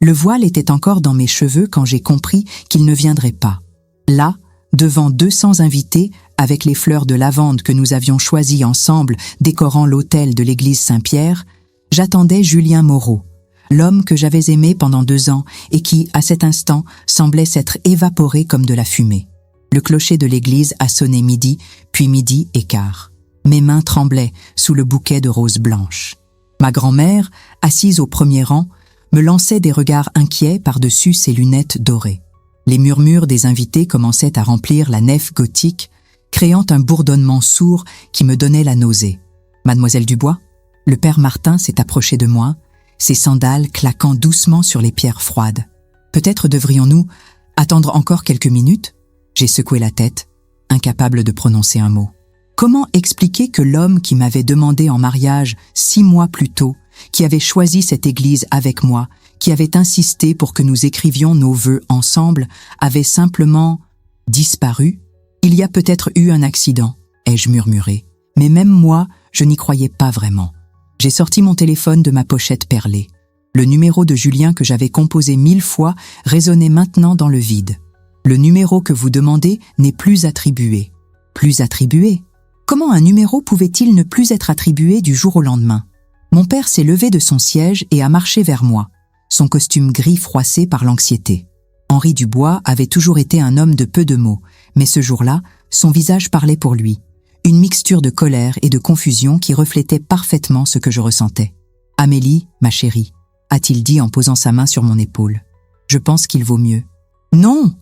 Le voile était encore dans mes cheveux quand j'ai compris qu'il ne viendrait pas. Là, devant 200 invités, avec les fleurs de lavande que nous avions choisies ensemble décorant l'autel de l'église Saint-Pierre, j'attendais Julien Moreau, l'homme que j'avais aimé pendant 2 ans et qui, à cet instant, semblait s'être évaporé comme de la fumée. Le clocher de l'église a sonné midi, puis 12h15. Mes mains tremblaient sous le bouquet de roses blanches. Ma grand-mère, assise au premier rang, me lançait des regards inquiets par-dessus ses lunettes dorées. Les murmures des invités commençaient à remplir la nef gothique, créant un bourdonnement sourd qui me donnait la nausée. « Mademoiselle Dubois ?» Le père Martin s'est approché de moi, ses sandales claquant doucement sur les pierres froides. « Peut-être devrions-nous attendre encore quelques minutes ?» J'ai secoué la tête, incapable de prononcer un mot. Comment expliquer que l'homme qui m'avait demandé en mariage 6 mois plus tôt, qui avait choisi cette église avec moi, qui avait insisté pour que nous écrivions nos vœux ensemble, avait simplement disparu? Il y a peut-être eu un accident, ai-je murmuré. Mais même moi, je n'y croyais pas vraiment. J'ai sorti mon téléphone de ma pochette perlée. Le numéro de Julien que j'avais composé 1000 fois résonnait maintenant dans le vide. Le numéro que vous demandez n'est plus attribué. Plus attribué? Comment un numéro pouvait-il ne plus être attribué du jour au lendemain? Mon père s'est levé de son siège et a marché vers moi, son costume gris froissé par l'anxiété. Henri Dubois avait toujours été un homme de peu de mots, mais ce jour-là, son visage parlait pour lui. Une mixture de colère et de confusion qui reflétait parfaitement ce que je ressentais. « Amélie, ma chérie », a-t-il dit en posant sa main sur mon épaule. « Je pense qu'il vaut mieux. »« Non !»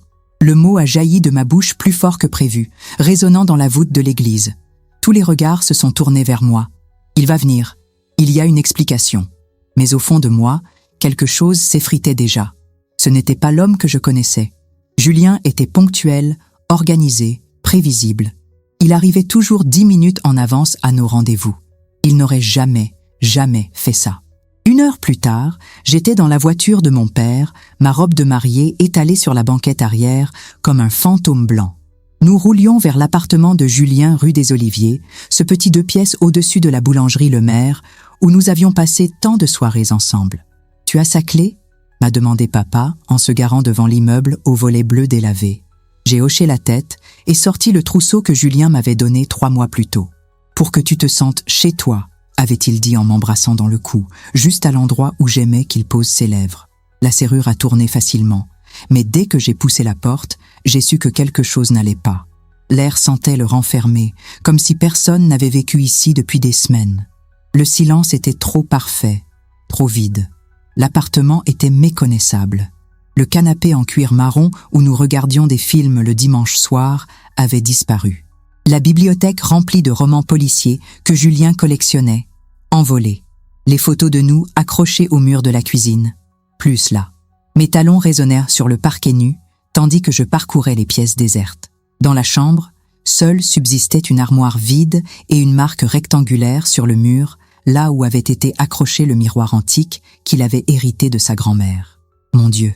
Le mot a jailli de ma bouche plus fort que prévu, résonnant dans la voûte de l'église. Tous les regards se sont tournés vers moi. Il va venir. Il y a une explication. Mais au fond de moi, quelque chose s'effritait déjà. Ce n'était pas l'homme que je connaissais. Julien était ponctuel, organisé, prévisible. Il arrivait toujours 10 minutes en avance à nos rendez-vous. Il n'aurait jamais fait ça. 1 heure plus tard, j'étais dans la voiture de mon père, ma robe de mariée étalée sur la banquette arrière comme un fantôme blanc. Nous roulions vers l'appartement de Julien rue des Oliviers, ce petit 2 pièces au-dessus de la boulangerie Le Maire, où nous avions passé tant de soirées ensemble. « Tu as sa clé ?» m'a demandé papa en se garant devant l'immeuble au volet bleu délavé. J'ai hoché la tête et sorti le trousseau que Julien m'avait donné 3 mois plus tôt. « Pour que tu te sentes chez toi », avait-il dit en m'embrassant dans le cou, juste à l'endroit où j'aimais qu'il pose ses lèvres. La serrure a tourné facilement, mais dès que j'ai poussé la porte, j'ai su que quelque chose n'allait pas. L'air sentait le renfermer, comme si personne n'avait vécu ici depuis des semaines. Le silence était trop parfait, trop vide. L'appartement était méconnaissable. Le canapé en cuir marron où nous regardions des films le dimanche soir avait disparu. La bibliothèque remplie de romans policiers que Julien collectionnait, envolée. Les photos de nous accrochées au mur de la cuisine. Plus cela. Mes talons résonnèrent sur le parquet nu, tandis que je parcourais les pièces désertes. Dans la chambre, seule subsistait une armoire vide et une marque rectangulaire sur le mur, là où avait été accroché le miroir antique qu'il avait hérité de sa grand-mère. « Mon Dieu !»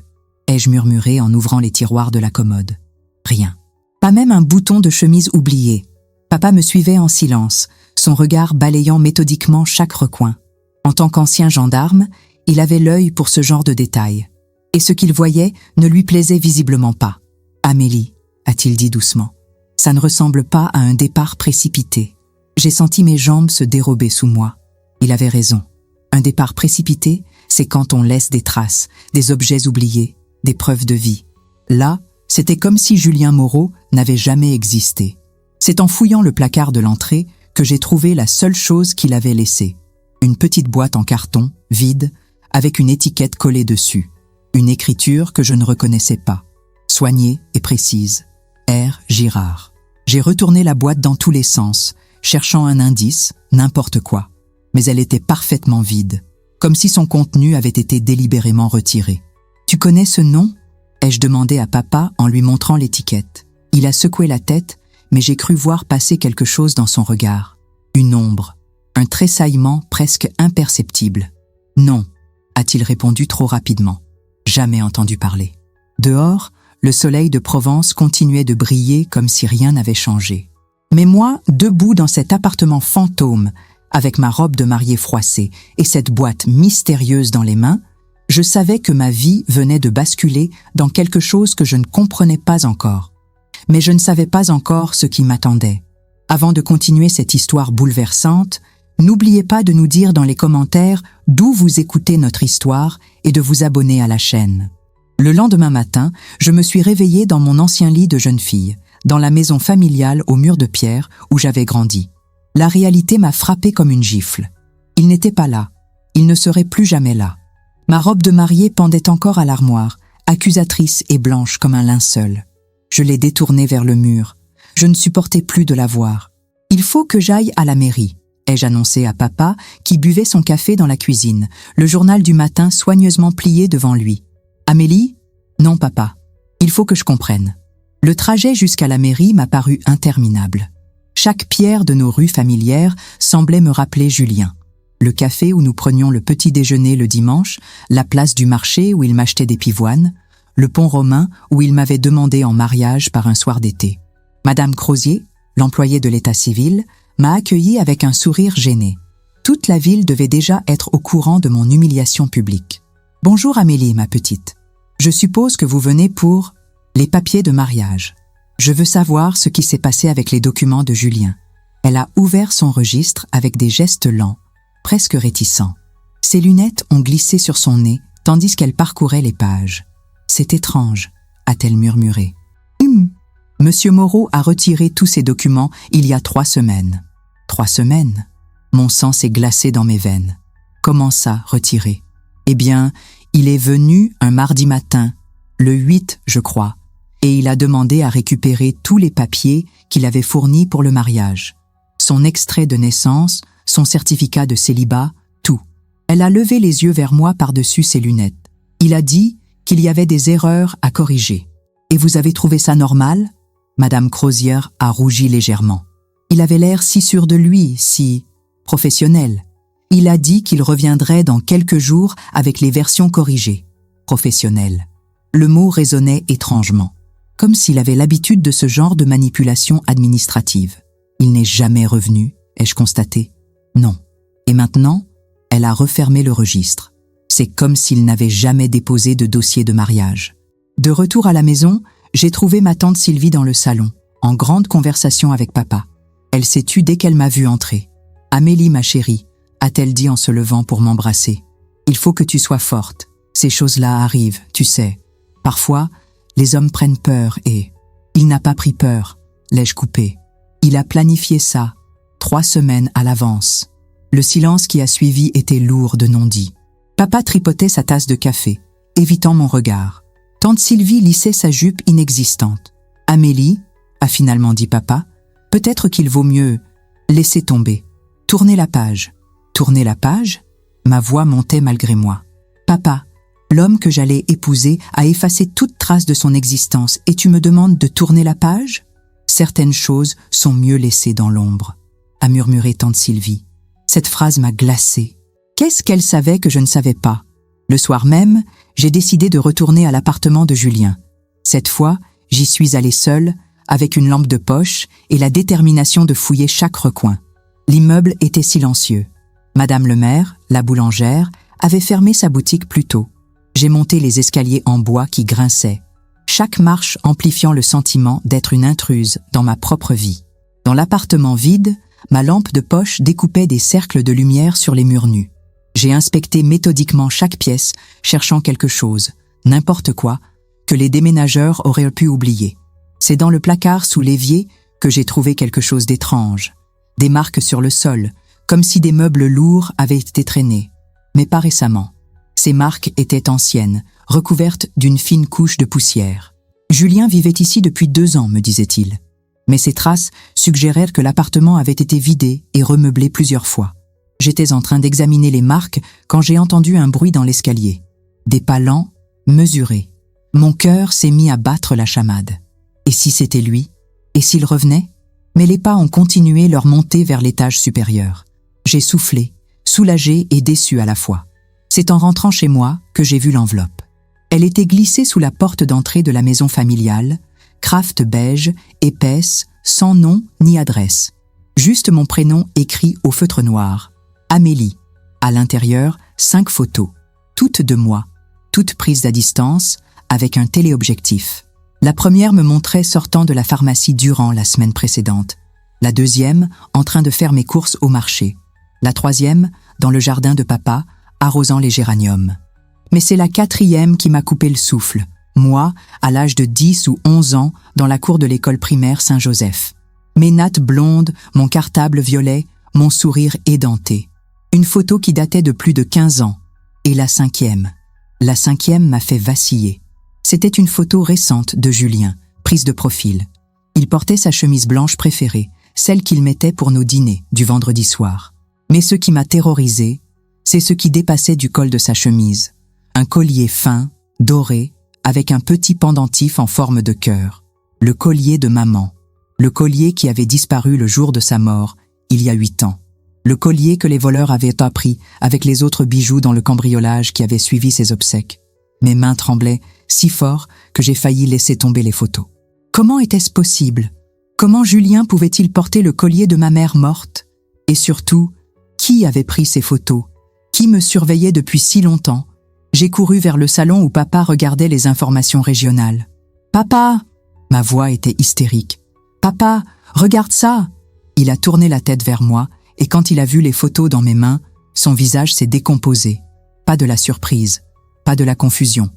ai-je murmuré en ouvrant les tiroirs de la commode. Rien. Pas même un bouton de chemise oublié. Papa me suivait en silence, son regard balayant méthodiquement chaque recoin. En tant qu'ancien gendarme, il avait l'œil pour ce genre de détails. Et ce qu'il voyait ne lui plaisait visiblement pas. « Amélie », a-t-il dit doucement, « ça ne ressemble pas à un départ précipité. » J'ai senti mes jambes se dérober sous moi. Il avait raison. Un départ précipité, c'est quand on laisse des traces, des objets oubliés, des preuves de vie. Là, c'était comme si Julien Moreau n'avait jamais existé. C'est en fouillant le placard de l'entrée que j'ai trouvé la seule chose qu'il avait laissée. Une petite boîte en carton, vide, avec une étiquette collée dessus. Une écriture que je ne reconnaissais pas. Soignée et précise. R. Girard. J'ai retourné la boîte dans tous les sens, cherchant un indice, n'importe quoi. Mais elle était parfaitement vide, comme si son contenu avait été délibérément retiré. « Tu connais ce nom ?» ai-je demandé à papa en lui montrant l'étiquette. Il a secoué la tête, mais j'ai cru voir passer quelque chose dans son regard. Une ombre, un tressaillement presque imperceptible. « Non », a-t-il répondu trop rapidement. Jamais entendu parler. Dehors, le soleil de Provence continuait de briller comme si rien n'avait changé. Mais moi, debout dans cet appartement fantôme, avec ma robe de mariée froissée et cette boîte mystérieuse dans les mains, Je savais que ma vie venait de basculer dans quelque chose que je ne comprenais pas encore. Mais je ne savais pas encore ce qui m'attendait. Avant de continuer cette histoire bouleversante, n'oubliez pas de nous dire dans les commentaires d'où vous écoutez notre histoire et de vous abonner à la chaîne. Le lendemain matin, je me suis réveillée dans mon ancien lit de jeune fille, dans la maison familiale aux murs de pierre où j'avais grandi. La réalité m'a frappée comme une gifle. Il n'était pas là. Il ne serait plus jamais là. Ma robe de mariée pendait encore à l'armoire, accusatrice et blanche comme un linceul. Je l'ai détournée vers le mur. Je ne supportais plus de la voir. « Il faut que j'aille à la mairie », ai-je annoncé à papa qui buvait son café dans la cuisine, le journal du matin soigneusement plié devant lui. « Amélie ? Non, papa. Il faut que je comprenne. » Le trajet jusqu'à la mairie m'a paru interminable. Chaque pierre de nos rues familières semblait me rappeler Julien. Le café où nous prenions le petit déjeuner le dimanche, la place du marché où il m'achetait des pivoines, le pont romain où il m'avait demandé en mariage par un soir d'été. Madame Crozier, l'employée de l'état civil, m'a accueilli avec un sourire gêné. Toute la ville devait déjà être au courant de mon humiliation publique. « Bonjour Amélie, ma petite. Je suppose que vous venez pour les papiers de mariage. Je veux savoir ce qui s'est passé avec les documents de Julien. » Elle a ouvert son registre avec des gestes lents, presque réticents. Ses lunettes ont glissé sur son nez tandis qu'elle parcourait les pages. « C'est étrange, » a-t-elle murmuré. « Monsieur Moreau a retiré tous ces documents il y a 3 semaines. » 3 semaines ? Mon sang s'est glacé dans mes veines. Comment ça, retiré ? Eh bien, il est venu un mardi matin, le 8, je crois, et il a demandé à récupérer tous les papiers qu'il avait fournis pour le mariage. Son extrait de naissance, son certificat de célibat, tout. Elle a levé les yeux vers moi par-dessus ses lunettes. Il a dit qu'il y avait des erreurs à corriger. « Et vous avez trouvé ça normal ?» Madame Crozier a rougi légèrement. Il avait l'air si sûr de lui, si professionnel. Il a dit qu'il reviendrait dans quelques jours avec les versions corrigées. Professionnel. Le mot résonnait étrangement, comme s'il avait l'habitude de ce genre de manipulation administrative. Il n'est jamais revenu, ai-je constaté. Non. Et maintenant, elle a refermé le registre. C'est comme s'il n'avait jamais déposé de dossier de mariage. De retour à la maison, j'ai trouvé ma tante Sylvie dans le salon, en grande conversation avec papa. Elle s'est tue dès qu'elle m'a vue entrer. « Amélie, ma chérie », a-t-elle dit en se levant pour m'embrasser. « Il faut que tu sois forte. Ces choses-là arrivent, tu sais. Parfois, les hommes prennent peur et... » Il n'a pas pris peur, l'ai-je coupé. Il a planifié ça, 3 semaines à l'avance. Le silence qui a suivi était lourd de non-dits. Papa tripotait sa tasse de café, évitant mon regard. Tante Sylvie lissait sa jupe inexistante. « Amélie, » a finalement dit papa, « peut-être qu'il vaut mieux laisser tomber. Tournez la page. » Tourner la page ? Ma voix montait malgré moi. « Papa, l'homme que j'allais épouser a effacé toute trace de son existence et tu me demandes de tourner la page ? Certaines choses sont mieux laissées dans l'ombre, » a murmuré tante Sylvie. Cette phrase m'a glacée. Qu'est-ce qu'elle savait que je ne savais pas ? Le soir même, j'ai décidé de retourner à l'appartement de Julien. Cette fois, j'y suis allée seule, avec une lampe de poche et la détermination de fouiller chaque recoin. L'immeuble était silencieux. Madame le maire, la boulangère, avait fermé sa boutique plus tôt. J'ai monté les escaliers en bois qui grinçaient, chaque marche amplifiant le sentiment d'être une intruse dans ma propre vie. Dans l'appartement vide, ma lampe de poche découpait des cercles de lumière sur les murs nus. J'ai inspecté méthodiquement chaque pièce, cherchant quelque chose, n'importe quoi, que les déménageurs auraient pu oublier. C'est dans le placard sous l'évier que j'ai trouvé quelque chose d'étrange. Des marques sur le sol, comme si des meubles lourds avaient été traînés. Mais pas récemment. Ces marques étaient anciennes, recouvertes d'une fine couche de poussière. Julien vivait ici depuis 2 ans, me disait-il. Mais ces traces suggérèrent que l'appartement avait été vidé et remeublé plusieurs fois. J'étais en train d'examiner les marques quand j'ai entendu un bruit dans l'escalier. Des pas lents, mesurés. Mon cœur s'est mis à battre la chamade. Et si c'était lui ? Et s'il revenait ? Mais les pas ont continué leur montée vers l'étage supérieur. J'ai soufflé, soulagé et déçu à la fois. C'est en rentrant chez moi que j'ai vu l'enveloppe. Elle était glissée sous la porte d'entrée de la maison familiale, craft beige, épaisse, sans nom ni adresse. Juste mon prénom écrit au feutre noir. Amélie. À l'intérieur, 5 photos. Toutes de moi, toutes prises à distance, avec un téléobjectif. La première me montrait sortant de la pharmacie Durand la semaine précédente. La deuxième, en train de faire mes courses au marché. La troisième, dans le jardin de papa, arrosant les géraniums. Mais c'est la quatrième qui m'a coupé le souffle. Moi, à l'âge de 10 ou 11 ans, dans la cour de l'école primaire Saint-Joseph. Mes nattes blondes, mon cartable violet, mon sourire édenté. Une photo qui datait de plus de 15 ans. Et la cinquième. La cinquième m'a fait vaciller. C'était une photo récente de Julien, prise de profil. Il portait sa chemise blanche préférée, celle qu'il mettait pour nos dîners du vendredi soir. Mais ce qui m'a terrorisé, c'est ce qui dépassait du col de sa chemise. Un collier fin, doré, avec un petit pendentif en forme de cœur. Le collier de maman. Le collier qui avait disparu le jour de sa mort, il y a 8 ans. Le collier que les voleurs avaient appris avec les autres bijoux dans le cambriolage qui avait suivi ses obsèques. Mes mains tremblaient si fort que j'ai failli laisser tomber les photos. Comment était-ce possible? Comment Julien pouvait-il porter le collier de ma mère morte? Et surtout, qui avait pris ces photos? Qui me surveillait depuis si longtemps? J'ai couru vers le salon où papa regardait les informations régionales. « Papa !» Ma voix était hystérique. « Papa, regarde ça !» Il a tourné la tête vers moi et quand il a vu les photos dans mes mains, son visage s'est décomposé. Pas de la surprise, pas de la confusion,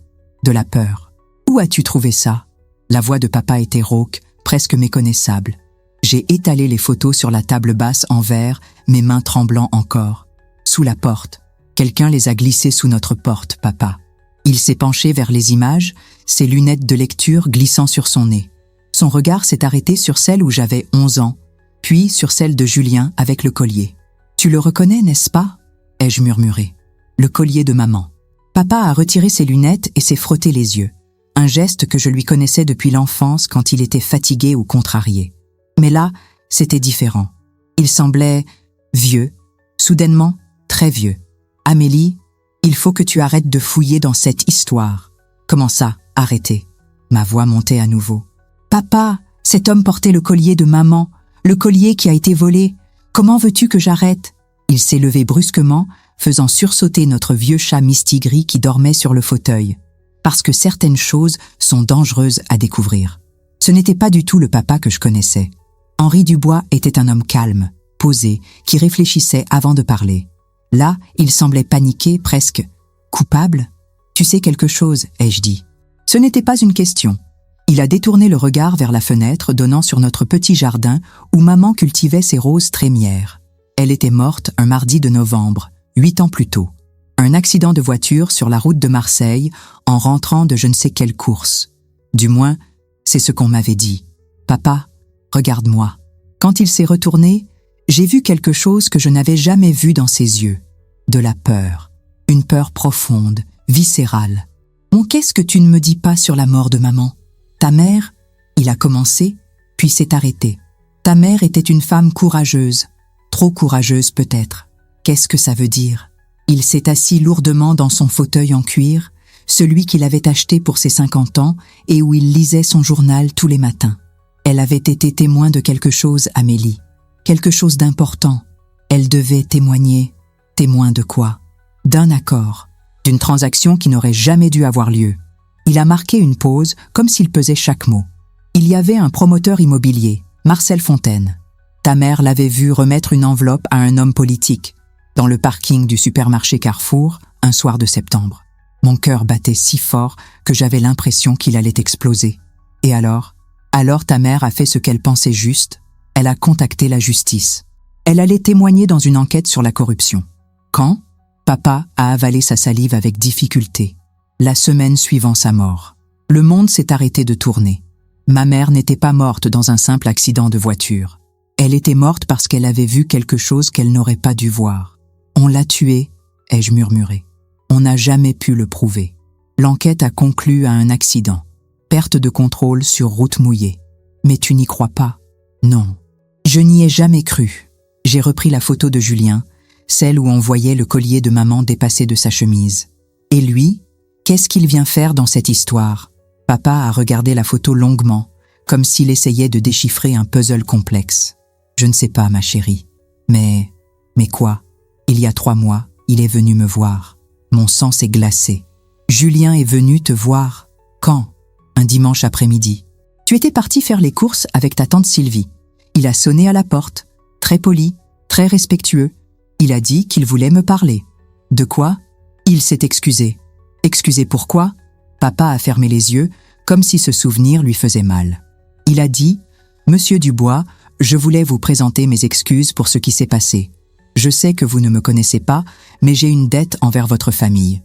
de la peur. « Où as-tu trouvé ça ?» La voix de papa était rauque, presque méconnaissable. J'ai étalé les photos sur la table basse en verre, mes mains tremblant encore. Sous la porte. Quelqu'un les a glissées sous notre porte, papa. Il s'est penché vers les images, ses lunettes de lecture glissant sur son nez. Son regard s'est arrêté sur celle où j'avais 11 ans, puis sur celle de Julien avec le collier. « Tu le reconnais, n'est-ce pas ?» ai-je murmuré. Le collier de maman. Papa a retiré ses lunettes et s'est frotté les yeux. Un geste que je lui connaissais depuis l'enfance quand il était fatigué ou contrarié. Mais là, c'était différent. Il semblait vieux, soudainement très vieux. « Amélie, il faut que tu arrêtes de fouiller dans cette histoire. » « Comment ça, arrêter ?» Ma voix montait à nouveau. « Papa, cet homme portait le collier de maman, le collier qui a été volé. Comment veux-tu que j'arrête ?» Il s'est levé brusquement, faisant sursauter notre vieux chat mistigris qui dormait sur le fauteuil. Parce que certaines choses sont dangereuses à découvrir. Ce n'était pas du tout le papa que je connaissais. Henri Dubois était un homme calme, posé, qui réfléchissait avant de parler. Là, il semblait paniqué, presque coupable. « Tu sais quelque chose ?» ai-je dit. Ce n'était pas une question. Il a détourné le regard vers la fenêtre donnant sur notre petit jardin où maman cultivait ses roses trémières. Elle était morte un mardi de novembre, 8 ans plus tôt. Un accident de voiture sur la route de Marseille en rentrant de je ne sais quelle course. Du moins, c'est ce qu'on m'avait dit. « Papa, regarde-moi. » Quand il s'est retourné, j'ai vu quelque chose que je n'avais jamais vu dans ses yeux. De la peur. Une peur profonde, viscérale. « Bon, qu'est-ce que tu ne me dis pas sur la mort de maman ? Ta mère ?» Il a commencé, puis s'est arrêté. « Ta mère était une femme courageuse. Trop courageuse peut-être. Qu'est-ce que ça veut dire ?» Il s'est assis lourdement dans son fauteuil en cuir, celui qu'il avait acheté pour ses 50 ans et où il lisait son journal tous les matins. Elle avait été témoin de quelque chose, Amélie. Quelque chose d'important. Elle devait témoigner. Témoin de quoi? D'un accord. D'une transaction qui n'aurait jamais dû avoir lieu. Il a marqué une pause comme s'il pesait chaque mot. Il y avait un promoteur immobilier, Marcel Fontaine. Ta mère l'avait vu remettre une enveloppe à un homme politique, dans le parking du supermarché Carrefour, un soir de septembre. Mon cœur battait si fort que j'avais l'impression qu'il allait exploser. Et alors ta mère a fait ce qu'elle pensait juste, elle a contacté la justice. Elle allait témoigner dans une enquête sur la corruption. Quand? Papa a avalé sa salive avec difficulté. La semaine suivant sa mort. Le monde s'est arrêté de tourner. Ma mère n'était pas morte dans un simple accident de voiture. Elle était morte parce qu'elle avait vu quelque chose qu'elle n'aurait pas dû voir. On l'a tuée, ai-je murmuré. On n'a jamais pu le prouver. L'enquête a conclu à un accident. Perte de contrôle sur route mouillée. Mais tu n'y crois pas? Non. Je n'y ai jamais cru. J'ai repris la photo de Julien, celle où on voyait le collier de maman dépasser de sa chemise. Et lui, qu'est-ce qu'il vient faire dans cette histoire? Papa a regardé la photo longuement, comme s'il essayait de déchiffrer un puzzle complexe. Je ne sais pas, ma chérie. Mais quoi? Il y a 3 mois, il est venu me voir. Mon sang s'est glacé. Julien est venu te voir. Quand? Un dimanche après-midi. Tu étais parti faire les courses avec ta tante Sylvie. Il a sonné à la porte, très poli, très respectueux. Il a dit qu'il voulait me parler. De quoi? Il s'est excusé. Excusé pourquoi? Papa a fermé les yeux, comme si ce souvenir lui faisait mal. Il a dit « Monsieur Dubois, je voulais vous présenter mes excuses pour ce qui s'est passé. Je sais que vous ne me connaissez pas, mais j'ai une dette envers votre famille. »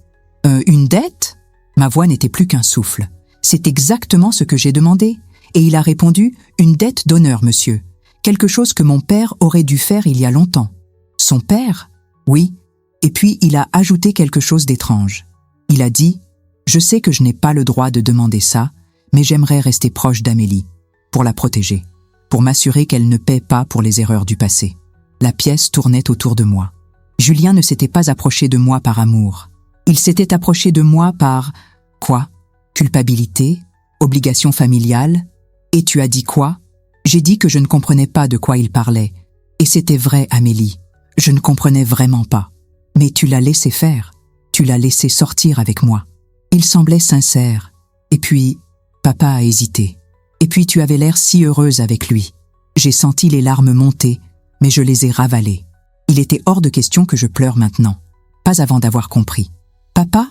Une dette? Ma voix n'était plus qu'un souffle. C'est exactement ce que j'ai demandé. Et il a répondu « Une dette d'honneur, monsieur. Quelque chose que mon père aurait dû faire il y a longtemps. » Son père? Oui. Et puis il a ajouté quelque chose d'étrange. Il a dit « Je sais que je n'ai pas le droit de demander ça, mais j'aimerais rester proche d'Amélie, pour la protéger, pour m'assurer qu'elle ne paie pas pour les erreurs du passé. » La pièce tournait autour de moi. Julien ne s'était pas approché de moi par amour. Il s'était approché de moi par... Quoi? Culpabilité? Obligation familiale? Et tu as dit quoi? J'ai dit que je ne comprenais pas de quoi il parlait. Et c'était vrai, Amélie. Je ne comprenais vraiment pas. Mais tu l'as laissé faire. Tu l'as laissé sortir avec moi. Il semblait sincère. Et puis, papa a hésité. Et puis tu avais l'air si heureuse avec lui. J'ai senti les larmes monter, mais je les ai ravalées. Il était hors de question que je pleure maintenant. Pas avant d'avoir compris. Papa,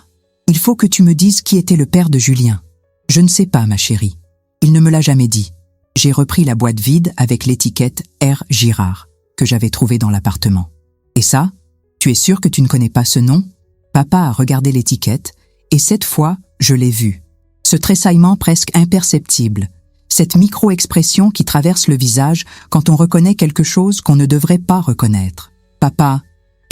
il faut que tu me dises qui était le père de Julien. Je ne sais pas, ma chérie. Il ne me l'a jamais dit. J'ai repris la boîte vide avec l'étiquette R. Girard, que j'avais trouvée dans l'appartement. Et ça? Tu es sûr que tu ne connais pas ce nom? Papa a regardé l'étiquette, et cette fois, je l'ai vu. Ce tressaillement presque imperceptible, cette micro-expression qui traverse le visage quand on reconnaît quelque chose qu'on ne devrait pas reconnaître. Papa,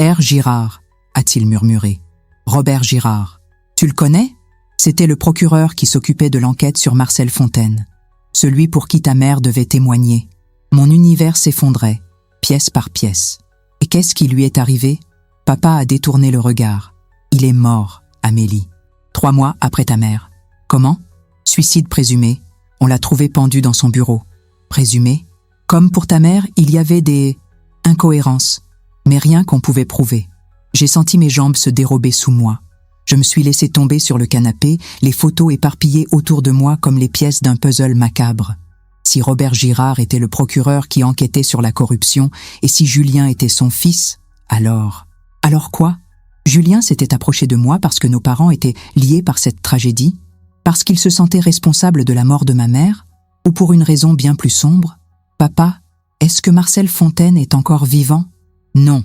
R. Girard, a-t-il murmuré. Robert Girard. Tu le connais? C'était le procureur qui s'occupait de l'enquête sur Marcel Fontaine. Celui pour qui ta mère devait témoigner. Mon univers s'effondrait, pièce par pièce. Et qu'est-ce qui lui est arrivé? Papa a détourné le regard. Il est mort, Amélie. 3 mois après ta mère. Comment? Suicide présumé. On l'a trouvé pendu dans son bureau. Présumé? Comme pour ta mère, il y avait des incohérences, mais rien qu'on pouvait prouver. J'ai senti mes jambes se dérober sous moi. Je me suis laissé tomber sur le canapé, les photos éparpillées autour de moi comme les pièces d'un puzzle macabre. Si Robert Girard était le procureur qui enquêtait sur la corruption et si Julien était son fils, alors... Alors quoi? Julien s'était approché de moi parce que nos parents étaient liés par cette tragédie? Parce qu'il se sentait responsable de la mort de ma mère? Ou pour une raison bien plus sombre? Papa, est-ce que Marcel Fontaine est encore vivant? Non,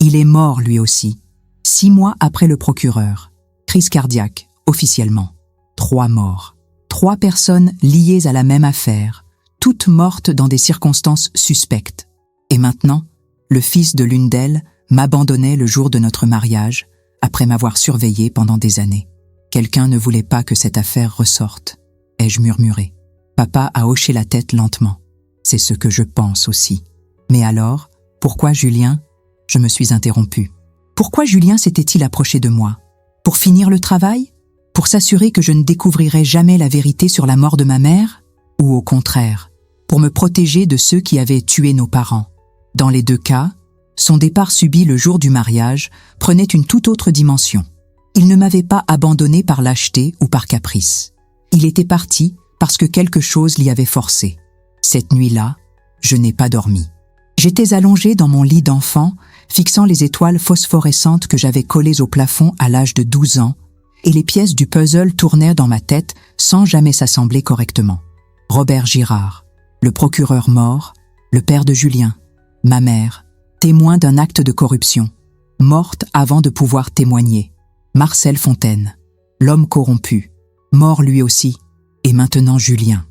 il est mort lui aussi. 6 mois après le procureur. Crise cardiaque, officiellement. 3 morts. 3 personnes liées à la même affaire, toutes mortes dans des circonstances suspectes. Et maintenant, le fils de l'une d'elles m'abandonnait le jour de notre mariage, après m'avoir surveillé pendant des années. Quelqu'un ne voulait pas que cette affaire ressorte, ai-je murmuré. Papa a hoché la tête lentement. C'est ce que je pense aussi. Mais alors, pourquoi Julien? Je me suis interrompue. Pourquoi Julien s'était-il approché de moi? Pour finir le travail? Pour s'assurer que je ne découvrirais jamais la vérité sur la mort de ma mère? Ou au contraire, pour me protéger de ceux qui avaient tué nos parents? Dans les 2 cas, son départ subi le jour du mariage prenait une toute autre dimension. Il ne m'avait pas abandonné par lâcheté ou par caprice. Il était parti parce que quelque chose l'y avait forcé. Cette nuit-là, je n'ai pas dormi. J'étais allongée dans mon lit d'enfant, fixant les étoiles phosphorescentes que j'avais collées au plafond à l'âge de 12 ans, et les pièces du puzzle tournaient dans ma tête sans jamais s'assembler correctement. Robert Girard, le procureur mort, le père de Julien, ma mère, témoin d'un acte de corruption, morte avant de pouvoir témoigner. Marcel Fontaine, l'homme corrompu, mort lui aussi, et maintenant Julien.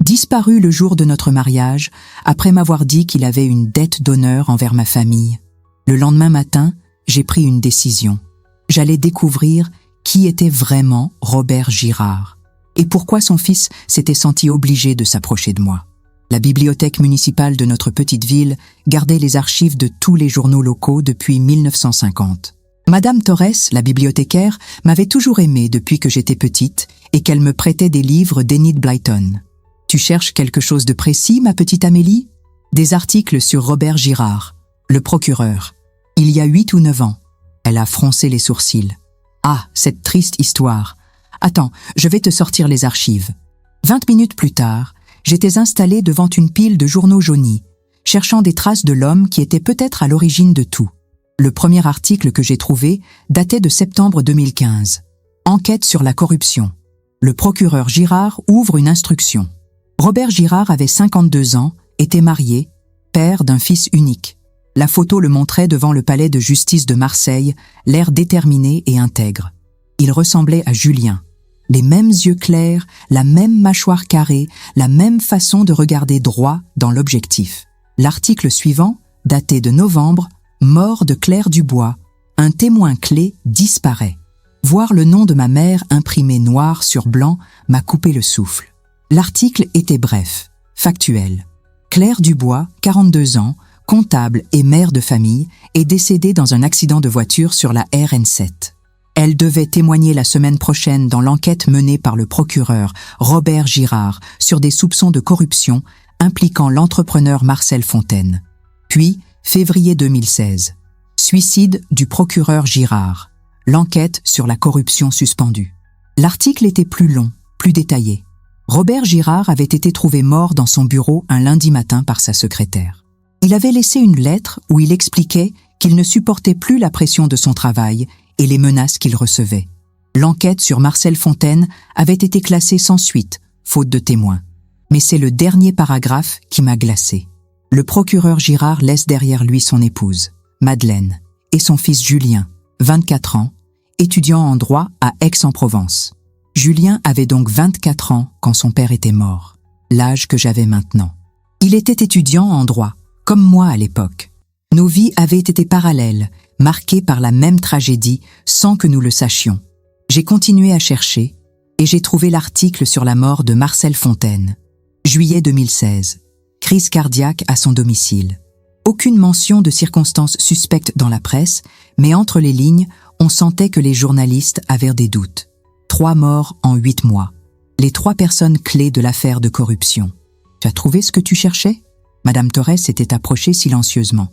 Disparu le jour de notre mariage, après m'avoir dit qu'il avait une dette d'honneur envers ma famille. Le lendemain matin, j'ai pris une décision. J'allais découvrir qui était vraiment Robert Girard et pourquoi son fils s'était senti obligé de s'approcher de moi. La bibliothèque municipale de notre petite ville gardait les archives de tous les journaux locaux depuis 1950. Madame Torres, la bibliothécaire, m'avait toujours aimée depuis que j'étais petite et qu'elle me prêtait des livres d'Enid Blyton. « Tu cherches quelque chose de précis, ma petite Amélie ?» Des articles sur Robert Girard, le procureur. Il y a 8 ou 9 ans. Elle a froncé les sourcils. « Ah, cette triste histoire !» Attends, je vais te sortir les archives. 20 minutes plus tard, j'étais installée devant une pile de journaux jaunis, cherchant des traces de l'homme qui était peut-être à l'origine de tout. Le premier article que j'ai trouvé datait de septembre 2015. Enquête sur la corruption. Le procureur Girard ouvre une instruction. Robert Girard avait 52 ans, était marié, père d'un fils unique. La photo le montrait devant le palais de justice de Marseille, l'air déterminé et intègre. Il ressemblait à Julien. Les mêmes yeux clairs, la même mâchoire carrée, la même façon de regarder droit dans l'objectif. L'article suivant, daté de novembre, mort de Claire Dubois, un témoin clé disparaît. Voir le nom de ma mère imprimé noir sur blanc m'a coupé le souffle. L'article était bref, factuel. Claire Dubois, 42 ans, comptable et mère de famille, est décédée dans un accident de voiture sur la RN7. Elle devait témoigner la semaine prochaine dans l'enquête menée par le procureur Robert Girard sur des soupçons de corruption impliquant l'entrepreneur Marcel Fontaine. Puis, février 2016, suicide du procureur Girard. L'enquête sur la corruption suspendue. L'article était plus long, plus détaillé. Robert Girard avait été trouvé mort dans son bureau un lundi matin par sa secrétaire. Il avait laissé une lettre où il expliquait qu'il ne supportait plus la pression de son travail et les menaces qu'il recevait. L'enquête sur Marcel Fontaine avait été classée sans suite, faute de témoins. Mais c'est le dernier paragraphe qui m'a glacé. Le procureur Girard laisse derrière lui son épouse, Madeleine, et son fils Julien, 24 ans, étudiant en droit à Aix-en-Provence. Julien avait donc 24 ans quand son père était mort, l'âge que j'avais maintenant. Il était étudiant en droit, comme moi à l'époque. Nos vies avaient été parallèles, marquées par la même tragédie sans que nous le sachions. J'ai continué à chercher et j'ai trouvé l'article sur la mort de Marcel Fontaine. Juillet 2016. Crise cardiaque à son domicile. Aucune mention de circonstances suspectes dans la presse, mais entre les lignes, on sentait que les journalistes avaient des doutes. 3 morts en 8 mois. Les 3 personnes clés de l'affaire de corruption. Tu as trouvé ce que tu cherchais ? Madame Torres s'était approchée silencieusement.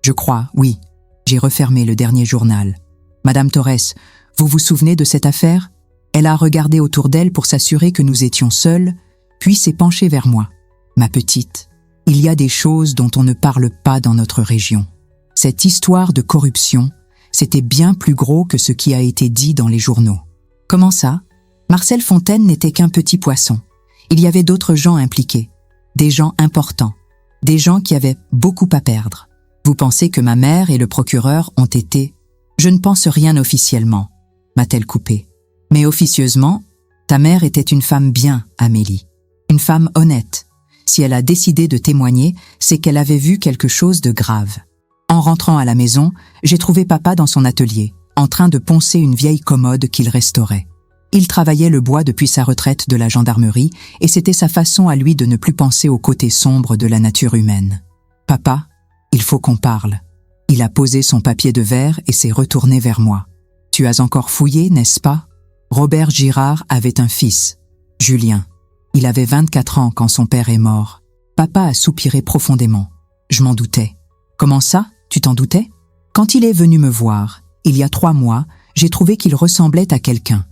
Je crois, oui. J'ai refermé le dernier journal. Madame Torres, vous vous souvenez de cette affaire ? Elle a regardé autour d'elle pour s'assurer que nous étions seuls, puis s'est penchée vers moi. Ma petite, il y a des choses dont on ne parle pas dans notre région. Cette histoire de corruption, c'était bien plus gros que ce qui a été dit dans les journaux. Comment ça ? Marcel Fontaine n'était qu'un petit poisson. Il y avait d'autres gens impliqués, des gens importants, des gens qui avaient beaucoup à perdre. Vous pensez que ma mère et le procureur ont été... Je ne pense rien officiellement, m'a-t-elle coupé. Mais officieusement, ta mère était une femme bien, Amélie. Une femme honnête. Si elle a décidé de témoigner, c'est qu'elle avait vu quelque chose de grave. En rentrant à la maison, j'ai trouvé papa dans son atelier, en train de poncer une vieille commode qu'il restaurait. Il travaillait le bois depuis sa retraite de la gendarmerie et c'était sa façon à lui de ne plus penser au côté sombre de la nature humaine. « Papa, il faut qu'on parle. » Il a posé son papier de verre et s'est retourné vers moi. « Tu as encore fouillé, n'est-ce pas ?» Robert Girard avait un fils, Julien. Il avait 24 ans quand son père est mort. Papa a soupiré profondément. Je m'en doutais. « Comment ça, tu t'en doutais ?» Quand il est venu me voir, il y a 3 mois, j'ai trouvé qu'il ressemblait à quelqu'un.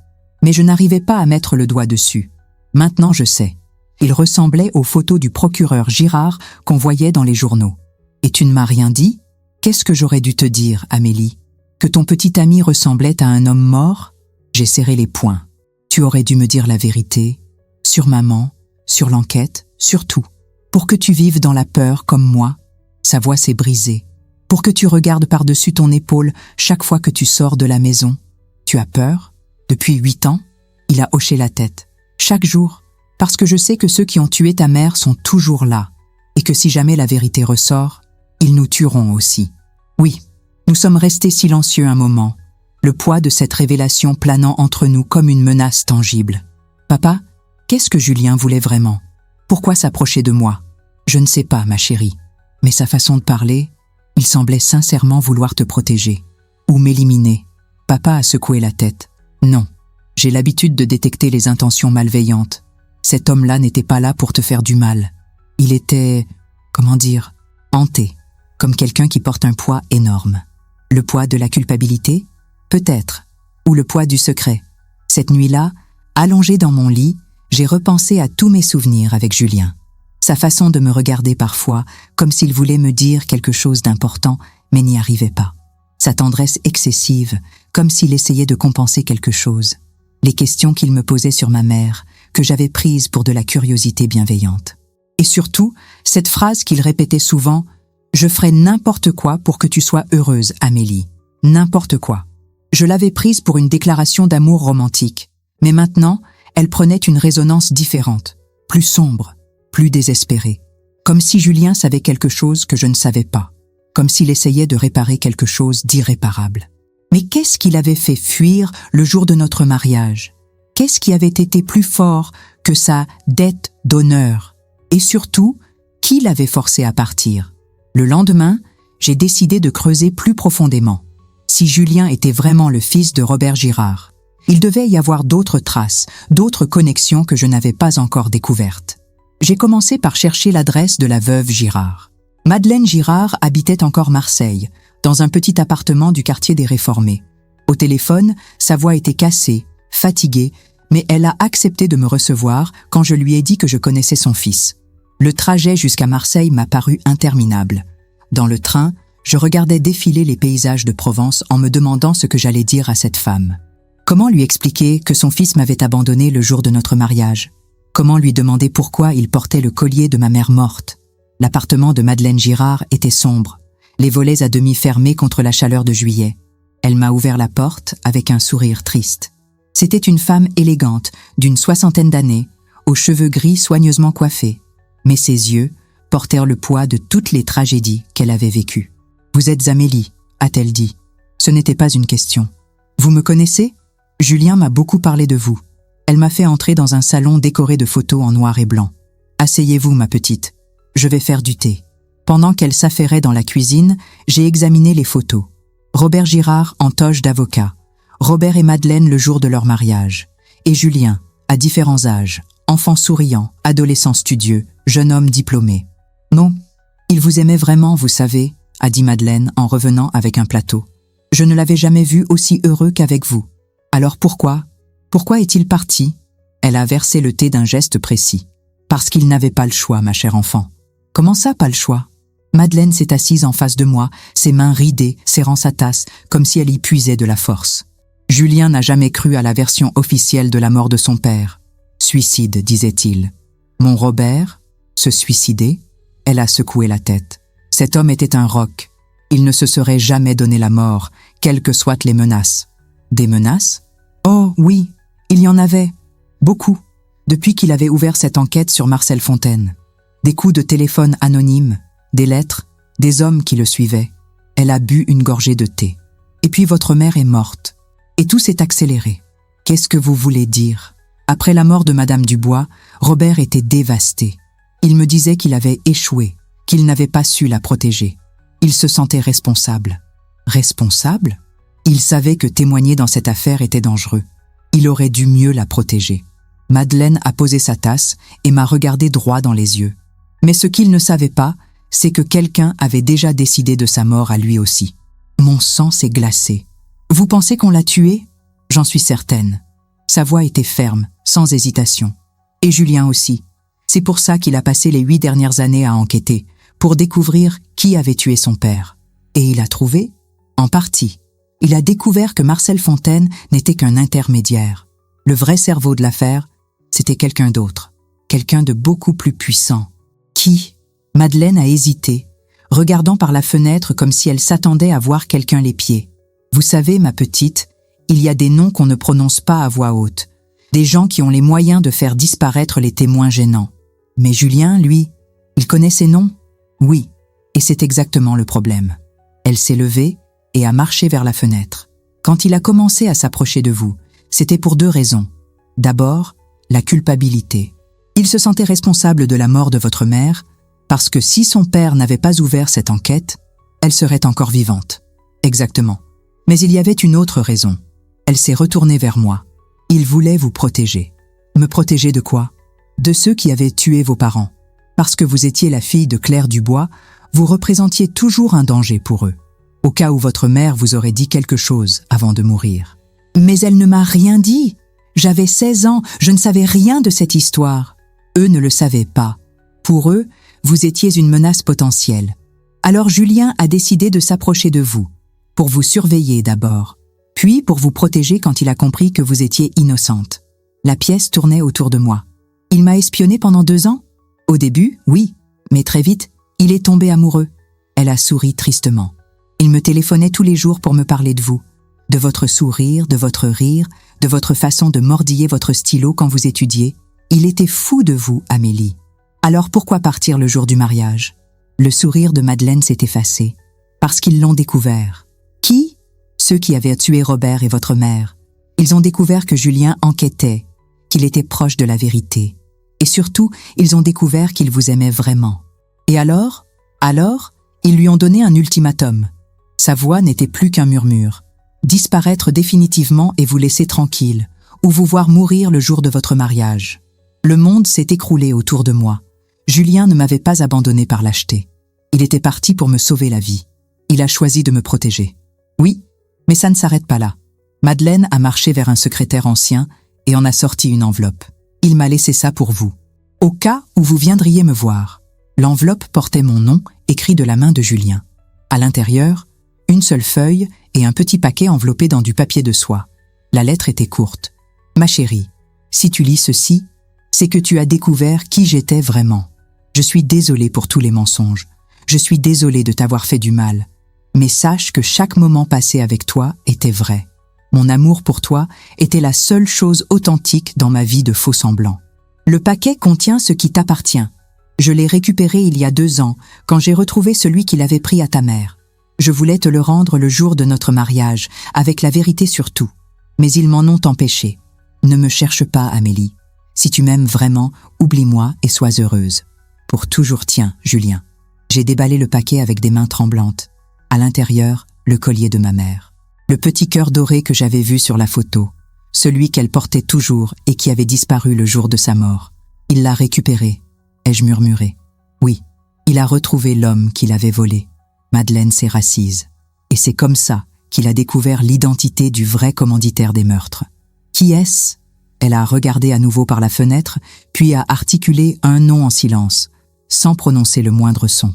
Mais je n'arrivais pas à mettre le doigt dessus. Maintenant je sais. Il ressemblait aux photos du procureur Girard qu'on voyait dans les journaux. Et tu ne m'as rien dit ? Qu'est-ce que j'aurais dû te dire, Amélie ? Que ton petit ami ressemblait à un homme mort ? J'ai serré les poings. Tu aurais dû me dire la vérité, sur maman, sur l'enquête, sur tout. Pour que tu vives dans la peur comme moi. Sa voix s'est brisée. Pour que tu regardes par-dessus ton épaule chaque fois que tu sors de la maison. Tu as peur ? Depuis 8 ans, il a hoché la tête. Chaque jour, parce que je sais que ceux qui ont tué ta mère sont toujours là, et que si jamais la vérité ressort, ils nous tueront aussi. Oui, nous sommes restés silencieux un moment, le poids de cette révélation planant entre nous comme une menace tangible. Papa, qu'est-ce que Julien voulait vraiment ? Pourquoi s'approcher de moi ? Je ne sais pas, ma chérie, mais sa façon de parler, il semblait sincèrement vouloir te protéger, ou m'éliminer. Papa a secoué la tête. Non, j'ai l'habitude de détecter les intentions malveillantes. Cet homme-là n'était pas là pour te faire du mal. Il était, hanté, comme quelqu'un qui porte un poids énorme. Le poids de la culpabilité ? Peut-être. Ou le poids du secret. Cette nuit-là, Allongée dans mon lit, j'ai repensé à tous mes souvenirs avec Julien. Sa façon de me regarder parfois, comme s'il voulait me dire quelque chose d'important, mais n'y arrivait pas. Sa tendresse excessive, comme s'il essayait de compenser quelque chose. Les questions qu'il me posait sur ma mère, que j'avais prises pour de la curiosité bienveillante. Et surtout, cette phrase qu'il répétait souvent, « Je ferai n'importe quoi pour que tu sois heureuse, Amélie. N'importe quoi. » Je l'avais prise pour une déclaration d'amour romantique, mais maintenant, elle prenait une résonance différente, plus sombre, plus désespérée. Comme si Julien savait quelque chose que je ne savais pas. Comme s'il essayait de réparer quelque chose d'irréparable. Mais qu'est-ce qu'il avait fait fuir le jour de notre mariage? Qu'est-ce qui avait été plus fort que sa dette d'honneur? Et surtout, qui l'avait forcé à partir? Le lendemain, j'ai décidé de creuser plus profondément. Si Julien était vraiment le fils de Robert Girard, il devait y avoir d'autres traces, d'autres connexions que je n'avais pas encore découvertes. J'ai commencé par chercher l'adresse de la veuve Girard. Madeleine Girard habitait encore Marseille, dans un petit appartement du quartier des Réformés. Au téléphone, sa voix était cassée, fatiguée, mais elle a accepté de me recevoir quand je lui ai dit que je connaissais son fils. Le trajet jusqu'à Marseille m'a paru interminable. Dans le train, je regardais défiler les paysages de Provence en me demandant ce que j'allais dire à cette femme. Comment lui expliquer que son fils m'avait abandonné le jour de notre mariage? Comment lui demander pourquoi il portait le collier de ma mère morte? L'appartement de Madeleine Girard était sombre, les volets à demi fermés contre la chaleur de juillet. Elle m'a ouvert la porte avec un sourire triste. C'était une femme élégante, d'une 60aine d'années, aux cheveux gris soigneusement coiffés. Mais ses yeux portèrent le poids de toutes les tragédies qu'elle avait vécues. « Vous êtes Amélie », a-t-elle dit. Ce n'était pas une question. « Vous me connaissez ? Julien m'a beaucoup parlé de vous. » Elle m'a fait entrer dans un salon décoré de photos en noir et blanc. « Asseyez-vous, ma petite. Je vais faire du thé. » Pendant qu'elle s'affairait dans la cuisine, j'ai examiné les photos. Robert Girard en toge d'avocat. Robert et Madeleine le jour de leur mariage. Et Julien, à différents âges, enfant souriant, adolescent studieux, jeune homme diplômé. « Non, il vous aimait vraiment, vous savez, » a dit Madeleine en revenant avec un plateau. « Je ne l'avais jamais vu aussi heureux qu'avec vous. Alors pourquoi? Pourquoi est-il parti ?» Elle a versé le thé d'un geste précis. « Parce qu'il n'avait pas le choix, ma chère enfant. »« Comment ça, pas le choix ?» Madeleine s'est assise en face de moi, ses mains ridées, serrant sa tasse, comme si elle y puisait de la force. Julien n'a jamais cru à la version officielle de la mort de son père. « Suicide, disait-il. »« Mon Robert? Se suicider ?» Elle a secoué la tête. Cet homme était un roc. Il ne se serait jamais donné la mort, quelles que soient les menaces. Des menaces? Oh oui, il y en avait. Beaucoup. Depuis qu'il avait ouvert cette enquête sur Marcel Fontaine. Des coups de téléphone anonymes, des lettres, des hommes qui le suivaient. Elle a bu une gorgée de thé. Et puis votre mère est morte. Et tout s'est accéléré. Qu'est-ce que vous voulez dire? Après la mort de Madame Dubois, Robert était dévasté. Il me disait qu'il avait échoué, qu'il n'avait pas su la protéger. Il se sentait responsable. Responsable? Il savait que témoigner dans cette affaire était dangereux. Il aurait dû mieux la protéger. Madeleine a posé sa tasse et m'a regardé droit dans les yeux. Mais ce qu'il ne savait pas, c'est que quelqu'un avait déjà décidé de sa mort à lui aussi. Mon sang s'est glacé. Vous pensez qu'on l'a tué? J'en suis certaine. Sa voix était ferme, sans hésitation. Et Julien aussi. C'est pour ça qu'il a passé les 8 dernières années à enquêter, pour découvrir qui avait tué son père. Et il a trouvé? En partie. Il a découvert que Marcel Fontaine n'était qu'un intermédiaire. Le vrai cerveau de l'affaire, c'était quelqu'un d'autre. Quelqu'un de beaucoup plus puissant. Qui? Madeleine a hésité, regardant par la fenêtre comme si elle s'attendait à voir quelqu'un l'épier. Vous savez, ma petite, il y a des noms qu'on ne prononce pas à voix haute. Des gens qui ont les moyens de faire disparaître les témoins gênants. Mais Julien, lui, il connaît ces noms? Oui, et c'est exactement le problème. Elle s'est levée et a marché vers la fenêtre. Quand il a commencé à s'approcher de vous, c'était pour 2 raisons. D'abord, la culpabilité. Il se sentait responsable de la mort de votre mère, parce que si son père n'avait pas ouvert cette enquête, elle serait encore vivante. Exactement. Mais il y avait une autre raison. Elle s'est retournée vers moi. Il voulait vous protéger. Me protéger de quoi? De ceux qui avaient tué vos parents. Parce que vous étiez la fille de Claire Dubois, vous représentiez toujours un danger pour eux. Au cas où votre mère vous aurait dit quelque chose avant de mourir. Mais elle ne m'a rien dit. J'avais 16 ans, je ne savais rien de cette histoire. Eux ne le savaient pas. Pour eux, vous étiez une menace potentielle. Alors Julien a décidé de s'approcher de vous, pour vous surveiller d'abord, puis pour vous protéger quand il a compris que vous étiez innocente. La pièce tournait autour de moi. Il m'a espionnée pendant 2 ans? Au début, oui, mais très vite, il est tombé amoureux. Elle a souri tristement. Il me téléphonait tous les jours pour me parler de vous, de votre sourire, de votre rire, de votre façon de mordiller votre stylo quand vous étudiez. Il était fou de vous, Amélie. Alors pourquoi partir le jour du mariage? Le sourire de Madeleine s'est effacé. Parce qu'ils l'ont découvert. Qui? Ceux qui avaient tué Robert et votre mère. Ils ont découvert que Julien enquêtait, qu'il était proche de la vérité. Et surtout, ils ont découvert qu'il vous aimait vraiment. Et alors, ils lui ont donné un ultimatum. Sa voix n'était plus qu'un murmure. Disparaître définitivement et vous laisser tranquille, ou vous voir mourir le jour de votre mariage. Le monde s'est écroulé autour de moi. Julien ne m'avait pas abandonné par lâcheté. Il était parti pour me sauver la vie. Il a choisi de me protéger. Oui, mais ça ne s'arrête pas là. Madeleine a marché vers un secrétaire ancien et en a sorti une enveloppe. Il m'a laissé ça pour vous. Au cas où vous viendriez me voir. L'enveloppe portait mon nom, écrit de la main de Julien. À l'intérieur, une seule feuille et un petit paquet enveloppé dans du papier de soie. La lettre était courte. Ma chérie, si tu lis ceci, c'est que tu as découvert qui j'étais vraiment. Je suis désolée pour tous les mensonges. Je suis désolée de t'avoir fait du mal. Mais sache que chaque moment passé avec toi était vrai. Mon amour pour toi était la seule chose authentique dans ma vie de faux semblant. Le paquet contient ce qui t'appartient. Je l'ai récupéré il y a 2 ans, quand j'ai retrouvé celui qui l'avait pris à ta mère. Je voulais te le rendre le jour de notre mariage, avec la vérité sur tout. Mais ils m'en ont empêché. Ne me cherche pas, Amélie. Si tu m'aimes vraiment, oublie-moi et sois heureuse. Pour toujours, tiens, Julien. J'ai déballé le paquet avec des mains tremblantes. À l'intérieur, le collier de ma mère. Le petit cœur doré que j'avais vu sur la photo. Celui qu'elle portait toujours et qui avait disparu le jour de sa mort. Il l'a récupéré. Ai-je murmuré? Oui, il a retrouvé l'homme qu'il avait volé. Madeleine s'est rassise. Et c'est comme ça qu'il a découvert l'identité du vrai commanditaire des meurtres. Qui est-ce? Elle a regardé à nouveau par la fenêtre, puis a articulé un nom en silence, sans prononcer le moindre son.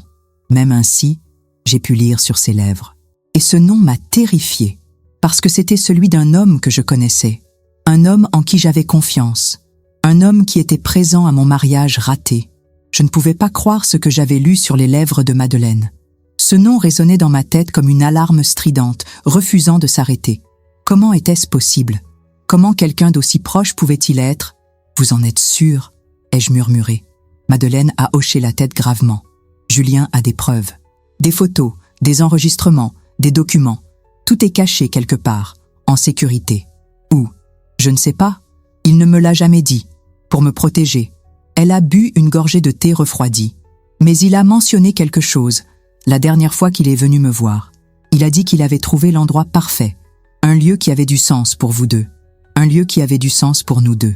Même ainsi, j'ai pu lire sur ses lèvres. Et ce nom m'a terrifiée, parce que c'était celui d'un homme que je connaissais, un homme en qui j'avais confiance, un homme qui était présent à mon mariage raté. Je ne pouvais pas croire ce que j'avais lu sur les lèvres de Madeleine. Ce nom résonnait dans ma tête comme une alarme stridente, refusant de s'arrêter. Comment était-ce possible? Comment quelqu'un d'aussi proche pouvait-il être? Vous en êtes sûr? Ai-je murmuré. Madeleine a hoché la tête gravement. Julien a des preuves. Des photos, des enregistrements, des documents. Tout est caché quelque part, en sécurité. Où? Je ne sais pas. Il ne me l'a jamais dit. Pour me protéger. Elle a bu une gorgée de thé refroidi. Mais il a mentionné quelque chose, la dernière fois qu'il est venu me voir. Il a dit qu'il avait trouvé l'endroit parfait. Un lieu qui avait du sens pour vous deux. Un lieu qui avait du sens pour nous deux.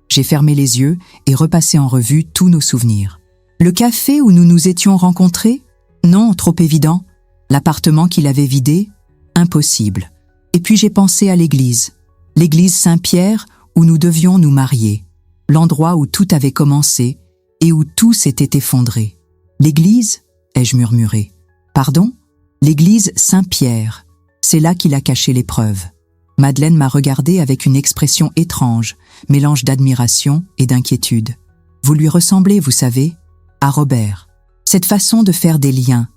J'ai fermé les yeux et repassé en revue tous nos souvenirs. Le café où nous nous étions rencontrés? Non, trop évident. L'appartement qu'il avait vidé? Impossible. Et puis j'ai pensé à l'église. L'église Saint-Pierre où nous devions nous marier. L'endroit où tout avait commencé et où tout s'était effondré. L'église? Ai-je murmuré. Pardon? L'église Saint-Pierre. C'est là qu'il a caché l'épreuve. Madeleine m'a regardé avec une expression étrange, mélange d'admiration et d'inquiétude. Vous lui ressemblez, vous savez, à Robert. Cette façon de faire des liens,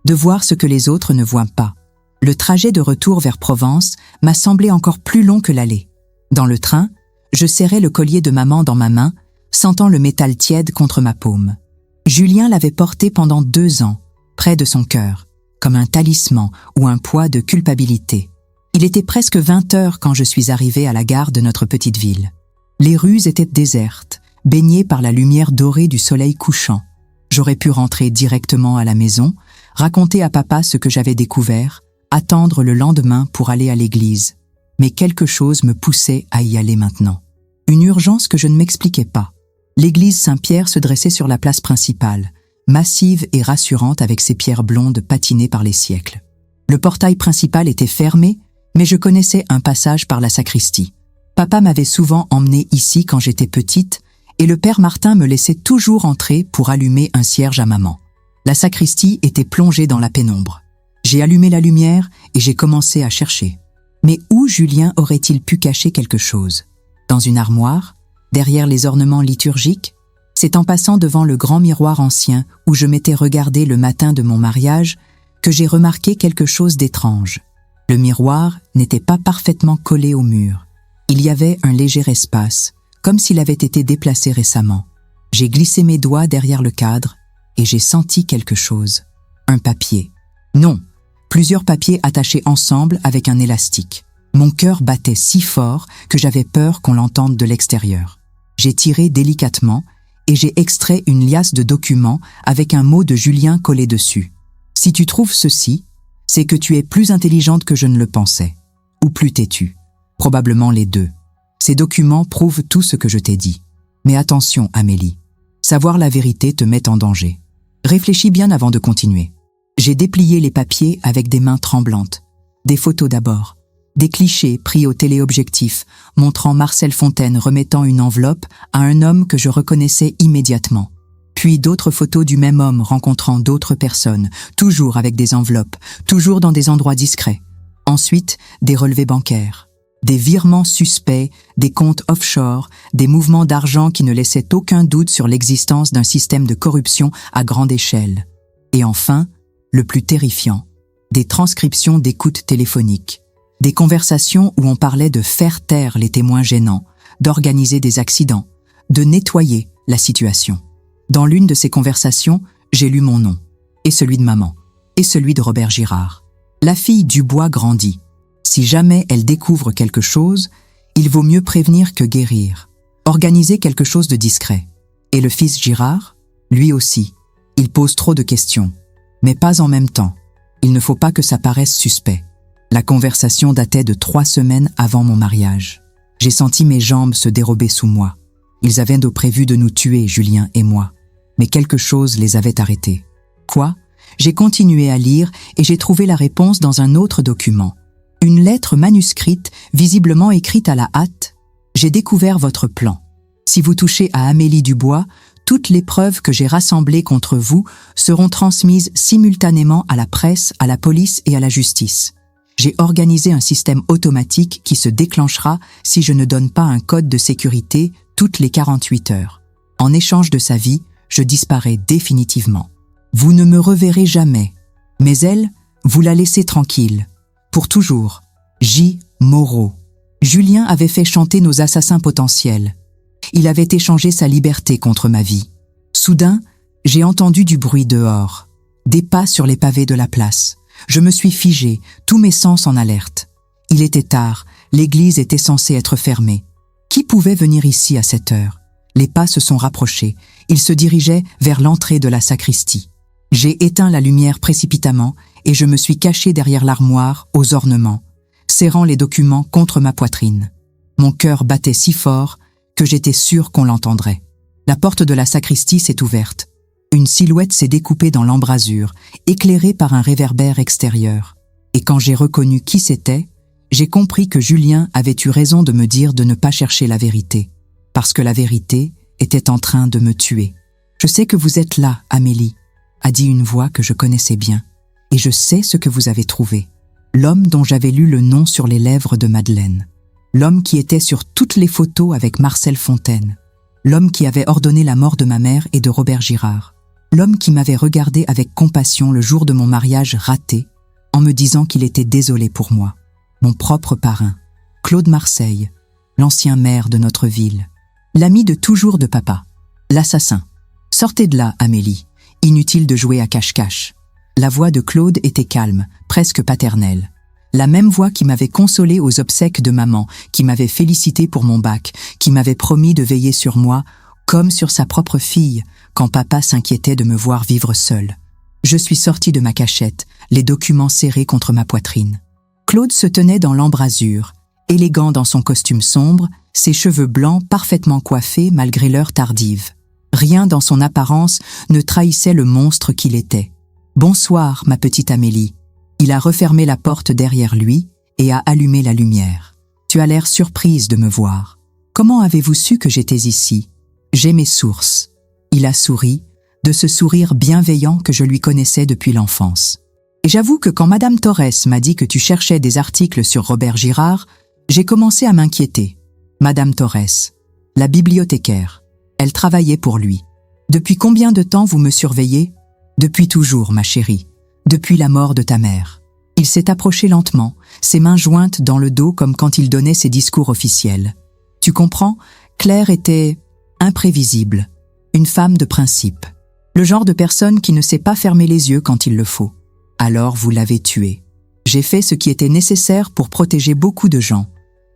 de voir ce que les autres ne voient pas. Le trajet de retour vers Provence m'a semblé encore plus long que l'aller. Dans le train, je serrais le collier de maman dans ma main, sentant le métal tiède contre ma paume. Julien l'avait porté pendant 2 ans, près de son cœur, comme un talisman ou un poids de culpabilité. Il était presque 20 heures quand je suis arrivée à la gare de notre petite ville. Les rues étaient désertes, baignées par la lumière dorée du soleil couchant. J'aurais pu rentrer directement à la maison, raconter à papa ce que j'avais découvert, attendre le lendemain pour aller à l'église. Mais quelque chose me poussait à y aller maintenant. Une urgence que je ne m'expliquais pas. L'église Saint-Pierre se dressait sur la place principale, massive et rassurante avec ses pierres blondes patinées par les siècles. Le portail principal était fermé, mais je connaissais un passage par la sacristie. Papa m'avait souvent emmenée ici quand j'étais petite, et le père Martin me laissait toujours entrer pour allumer un cierge à maman. La sacristie était plongée dans la pénombre. J'ai allumé la lumière et j'ai commencé à chercher. Mais où Julien aurait-il pu cacher quelque chose? Dans une armoire? Derrière les ornements liturgiques? C'est en passant devant le grand miroir ancien où je m'étais regardé le matin de mon mariage que j'ai remarqué quelque chose d'étrange. Le miroir n'était pas parfaitement collé au mur. Il y avait un léger espace, comme s'il avait été déplacé récemment. J'ai glissé mes doigts derrière le cadre et j'ai senti quelque chose. Un papier. Non, plusieurs papiers attachés ensemble avec un élastique. Mon cœur battait si fort que j'avais peur qu'on l'entende de l'extérieur. J'ai tiré délicatement et j'ai extrait une liasse de documents avec un mot de Julien collé dessus. Si tu trouves ceci, c'est que tu es plus intelligente que je ne le pensais. Ou plus têtue. Probablement les deux. Ces documents prouvent tout ce que je t'ai dit. Mais attention, Amélie. Savoir la vérité te met en danger. Réfléchis bien avant de continuer. J'ai déplié les papiers avec des mains tremblantes. Des photos d'abord. Des clichés pris au téléobjectif, montrant Marcel Fontaine remettant une enveloppe à un homme que je reconnaissais immédiatement. Puis d'autres photos du même homme rencontrant d'autres personnes, toujours avec des enveloppes, toujours dans des endroits discrets. Ensuite, des relevés bancaires. Des virements suspects, des comptes offshore, des mouvements d'argent qui ne laissaient aucun doute sur l'existence d'un système de corruption à grande échelle. Et enfin, le plus terrifiant, des transcriptions d'écoutes téléphoniques. Des conversations où on parlait de faire taire les témoins gênants, d'organiser des accidents, de nettoyer la situation. Dans l'une de ces conversations, j'ai lu mon nom, et celui de maman, et celui de Robert Girard. La fille Dubois grandit. Si jamais elle découvre quelque chose, il vaut mieux prévenir que guérir. Organiser quelque chose de discret. Et le fils Girard, lui aussi, il pose trop de questions. Mais pas en même temps. Il ne faut pas que ça paraisse suspect. La conversation datait de 3 semaines avant mon mariage. J'ai senti mes jambes se dérober sous moi. Ils avaient prévu de nous tuer, Julien et moi. Mais quelque chose les avait arrêtés. Quoi? J'ai continué à lire et j'ai trouvé la réponse dans un autre document. Une lettre manuscrite, visiblement écrite à la hâte. J'ai découvert votre plan. Si vous touchez à Amélie Dubois, toutes les preuves que j'ai rassemblées contre vous seront transmises simultanément à la presse, à la police et à la justice. J'ai organisé un système automatique qui se déclenchera si je ne donne pas un code de sécurité toutes les 48 heures. En échange de sa vie, je disparais définitivement. Vous ne me reverrez jamais. Mais elle, vous la laissez tranquille. Pour toujours. J. Moreau. Julien avait fait chanter nos assassins potentiels. Il avait échangé sa liberté contre ma vie. Soudain, j'ai entendu du bruit dehors. Des pas sur les pavés de la place. Je me suis figé, tous mes sens en alerte. Il était tard, l'église était censée être fermée. Qui pouvait venir ici à cette heure? Les pas se sont rapprochés. Ils se dirigeaient vers l'entrée de la sacristie. J'ai éteint la lumière précipitamment et je me suis caché derrière l'armoire aux ornements, serrant les documents contre ma poitrine. Mon cœur battait si fort que j'étais sûr qu'on l'entendrait. La porte de la sacristie s'est ouverte. Une silhouette s'est découpée dans l'embrasure, éclairée par un réverbère extérieur. Et quand j'ai reconnu qui c'était, j'ai compris que Julien avait eu raison de me dire de ne pas chercher la vérité, parce que la vérité était en train de me tuer. « Je sais que vous êtes là, Amélie », a dit une voix que je connaissais bien. « Et je sais ce que vous avez trouvé. L'homme dont j'avais lu le nom sur les lèvres de Madeleine. L'homme qui était sur toutes les photos avec Marcel Fontaine. L'homme qui avait ordonné la mort de ma mère et de Robert Girard. L'homme qui m'avait regardé avec compassion le jour de mon mariage raté, en me disant qu'il était désolé pour moi. Mon propre parrain, Claude Marseille, l'ancien maire de notre ville. L'ami de toujours de papa. L'assassin. Sortez de là, Amélie. Inutile de jouer à cache-cache. » La voix de Claude était calme, presque paternelle. La même voix qui m'avait consolée aux obsèques de maman, qui m'avait félicité pour mon bac, qui m'avait promis de veiller sur moi, comme sur sa propre fille, quand papa s'inquiétait de me voir vivre seule. Je suis sortie de ma cachette, les documents serrés contre ma poitrine. Claude se tenait dans l'embrasure, élégant dans son costume sombre, ses cheveux blancs parfaitement coiffés malgré l'heure tardive. Rien dans son apparence ne trahissait le monstre qu'il était. « Bonsoir, ma petite Amélie. » Il a refermé la porte derrière lui et a allumé la lumière. Tu as l'air surprise de me voir. Comment avez-vous su que j'étais ici? J'ai mes sources. Il a souri, de ce sourire bienveillant que je lui connaissais depuis l'enfance. Et j'avoue que quand Madame Torres m'a dit que tu cherchais des articles sur Robert Girard, j'ai commencé à m'inquiéter. Madame Torres, la bibliothécaire, elle travaillait pour lui. Depuis combien de temps vous me surveillez? Depuis toujours, ma chérie. Depuis la mort de ta mère. Il s'est approché lentement, ses mains jointes dans le dos comme quand il donnait ses discours officiels. Tu comprends, Claire était imprévisible, une femme de principe. Le genre de personne qui ne sait pas fermer les yeux quand il le faut. Alors vous l'avez tuée. J'ai fait ce qui était nécessaire pour protéger beaucoup de gens.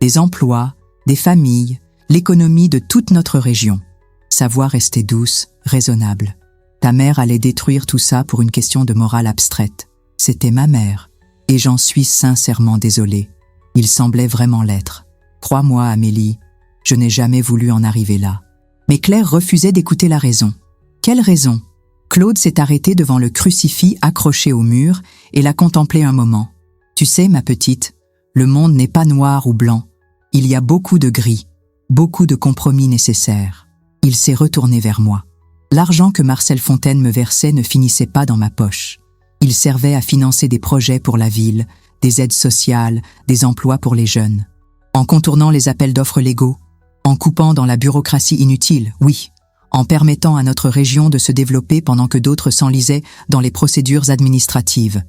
Des emplois, des familles, l'économie de toute notre région. Sa voix restait douce, raisonnable. Ta mère allait détruire tout ça pour une question de morale abstraite. C'était ma mère. Et j'en suis sincèrement désolée. Il semblait vraiment l'être. Crois-moi, Amélie, je n'ai jamais voulu en arriver là. Mais Claire refusait d'écouter la raison. Quelle raison? Claude s'est arrêté devant le crucifix accroché au mur et l'a contemplé un moment. Tu sais, ma petite, le monde n'est pas noir ou blanc. Il y a beaucoup de gris, beaucoup de compromis nécessaires. Il s'est retourné vers moi. L'argent que Marcel Fontaine me versait ne finissait pas dans ma poche. Il servait à financer des projets pour la ville, des aides sociales, des emplois pour les jeunes. En contournant les appels d'offres légaux, en coupant dans la bureaucratie inutile, oui, en permettant à notre région de se développer pendant que d'autres s'enlisaient dans les procédures administratives.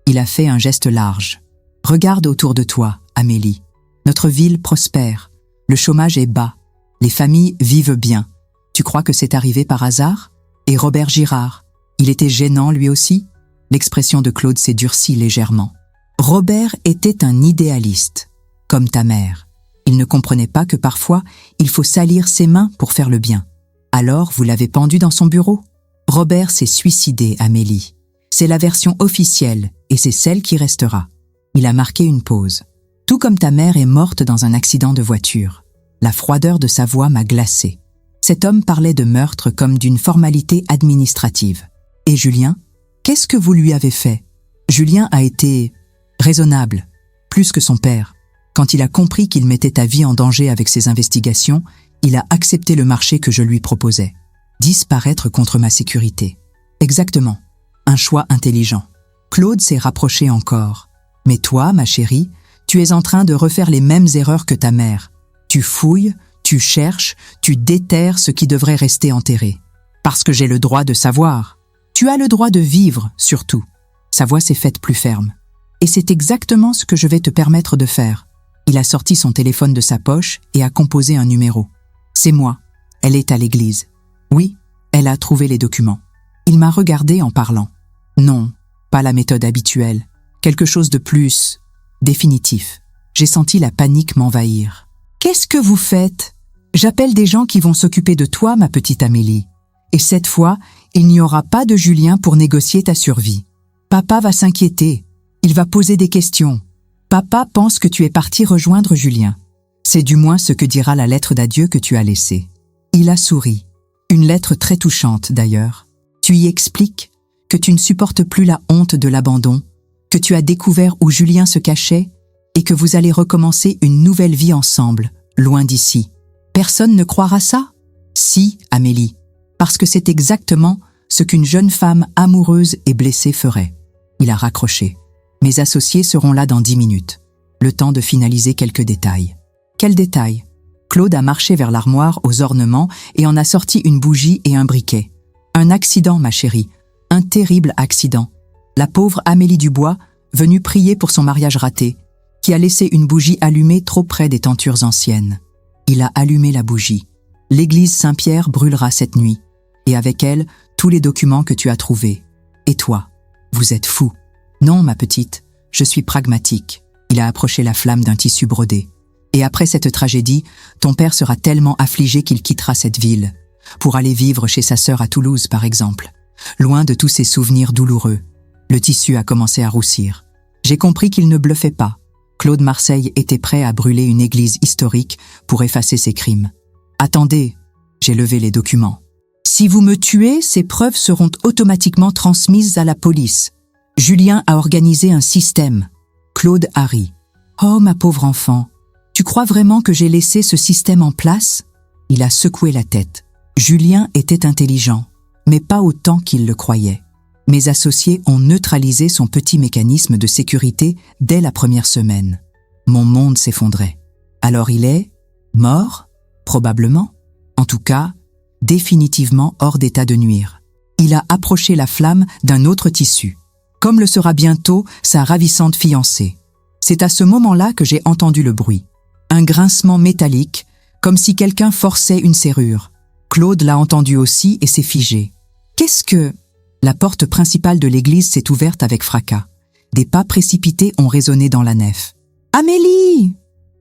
Il a fait un geste large. Regarde autour de toi, Amélie. Notre ville prospère. Le chômage est bas. Les familles vivent bien. Tu crois que c'est arrivé par hasard? Et Robert Girard, il était gênant lui aussi? L'expression de Claude s'est durcie légèrement. Robert était un idéaliste, comme ta mère. Il ne comprenait pas que parfois, il faut salir ses mains pour faire le bien. Alors, vous l'avez pendu dans son bureau? Robert s'est suicidé, Amélie. C'est la version officielle, et c'est celle qui restera. Il a marqué une pause. Tout comme ta mère est morte dans un accident de voiture. La froideur de sa voix m'a glacée. Cet homme parlait de meurtre comme d'une formalité administrative. Et Julien? Qu'est-ce que vous lui avez fait? Julien a été raisonnable, plus que son père. Quand il a compris qu'il mettait ta vie en danger avec ses investigations, il a accepté le marché que je lui proposais. Disparaître contre ma sécurité. Exactement. Un choix intelligent. Claude s'est rapproché encore. Mais toi, ma chérie, tu es en train de refaire les mêmes erreurs que ta mère. Tu fouilles, tu cherches, tu déterres ce qui devrait rester enterré. Parce que j'ai le droit de savoir. Tu as le droit de vivre, surtout. Sa voix s'est faite plus ferme. Et c'est exactement ce que je vais te permettre de faire. Il a sorti son téléphone de sa poche et a composé un numéro. C'est moi. Elle est à l'église. Oui, elle a trouvé les documents. Il m'a regardé en parlant. Non, pas la méthode habituelle. Quelque chose de plus définitif. J'ai senti la panique m'envahir. Qu'est-ce que vous faites? J'appelle des gens qui vont s'occuper de toi, ma petite Amélie. Et cette fois, il n'y aura pas de Julien pour négocier ta survie. Papa va s'inquiéter. Il va poser des questions. Papa pense que tu es parti rejoindre Julien. C'est du moins ce que dira la lettre d'adieu que tu as laissée. Il a souri. Une lettre très touchante, d'ailleurs. Tu y expliques que tu ne supportes plus la honte de l'abandon, que tu as découvert où Julien se cachait et que vous allez recommencer une nouvelle vie ensemble, loin d'ici. Personne ne croira ça? Si, Amélie, parce que c'est exactement ce qu'une jeune femme amoureuse et blessée ferait. Il a raccroché. Mes associés seront là dans 10 minutes. Le temps de finaliser quelques détails. Quels détails? Claude a marché vers l'armoire aux ornements et en a sorti une bougie et un briquet. Un accident, ma chérie. Un terrible accident. La pauvre Amélie Dubois, venue prier pour son mariage raté, qui a laissé une bougie allumée trop près des tentures anciennes. Il a allumé la bougie. L'église Saint-Pierre brûlera cette nuit, et avec elle, tous les documents que tu as trouvés. Et toi, vous êtes fou. Non, ma petite, je suis pragmatique. Il a approché la flamme d'un tissu brodé. Et après cette tragédie, ton père sera tellement affligé qu'il quittera cette ville, pour aller vivre chez sa sœur à Toulouse, par exemple. Loin de tous ces souvenirs douloureux. Le tissu a commencé à roussir. J'ai compris qu'il ne bluffait pas. Claude Marseille était prêt à brûler une église historique pour effacer ses crimes. Attendez, j'ai levé les documents. Si vous me tuez, ces preuves seront automatiquement transmises à la police. Julien a organisé un système. Claude a ri. Oh, ma pauvre enfant, Tu crois vraiment que j'ai laissé ce système en place? Il a secoué la tête. Julien était intelligent, mais pas autant qu'il le croyait. Mes associés ont neutralisé son petit mécanisme de sécurité dès la première semaine. Mon monde s'effondrait. Alors il est mort? Probablement. En tout cas, définitivement hors d'état de nuire. Il a approché la flamme d'un autre tissu, comme le sera bientôt sa ravissante fiancée. C'est à ce moment-là que j'ai entendu le bruit. Un grincement métallique, comme si quelqu'un forçait une serrure. Claude l'a entendu aussi et s'est figé. Qu'est-ce que... La porte principale de l'église s'est ouverte avec fracas. Des pas précipités ont résonné dans la nef. « Amélie !»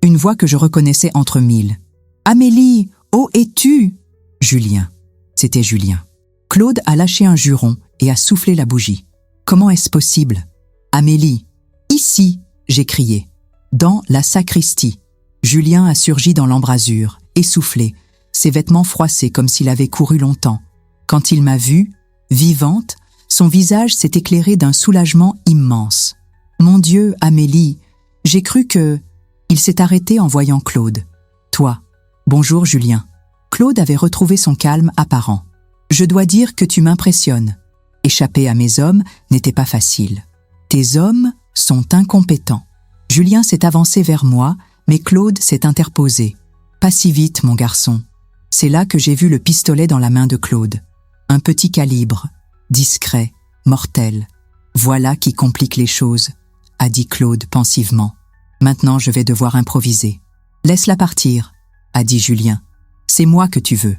Une voix que je reconnaissais entre mille. « Amélie, où es-tu » Julien. C'était Julien. Claude a lâché un juron et a soufflé la bougie. Comment est-ce possible? Amélie. Ici, j'ai crié. Dans la sacristie. Julien a surgi dans l'embrasure, essoufflé, ses vêtements froissés comme s'il avait couru longtemps. Quand il m'a vue, vivante, son visage s'est éclairé d'un soulagement immense. Mon Dieu, Amélie, j'ai cru que... Il s'est arrêté en voyant Claude. Toi. Bonjour, Julien. Claude avait retrouvé son calme apparent. Je dois dire que tu m'impressionnes. Échapper à mes hommes n'était pas facile. Tes hommes sont incompétents. Julien s'est avancé vers moi, mais Claude s'est interposé. Pas si vite, mon garçon. C'est là que j'ai vu le pistolet dans la main de Claude. Un petit calibre, discret, mortel. Voilà qui complique les choses, a dit Claude pensivement. Maintenant, je vais devoir improviser. Laisse-la partir, a dit Julien. C'est moi que tu veux.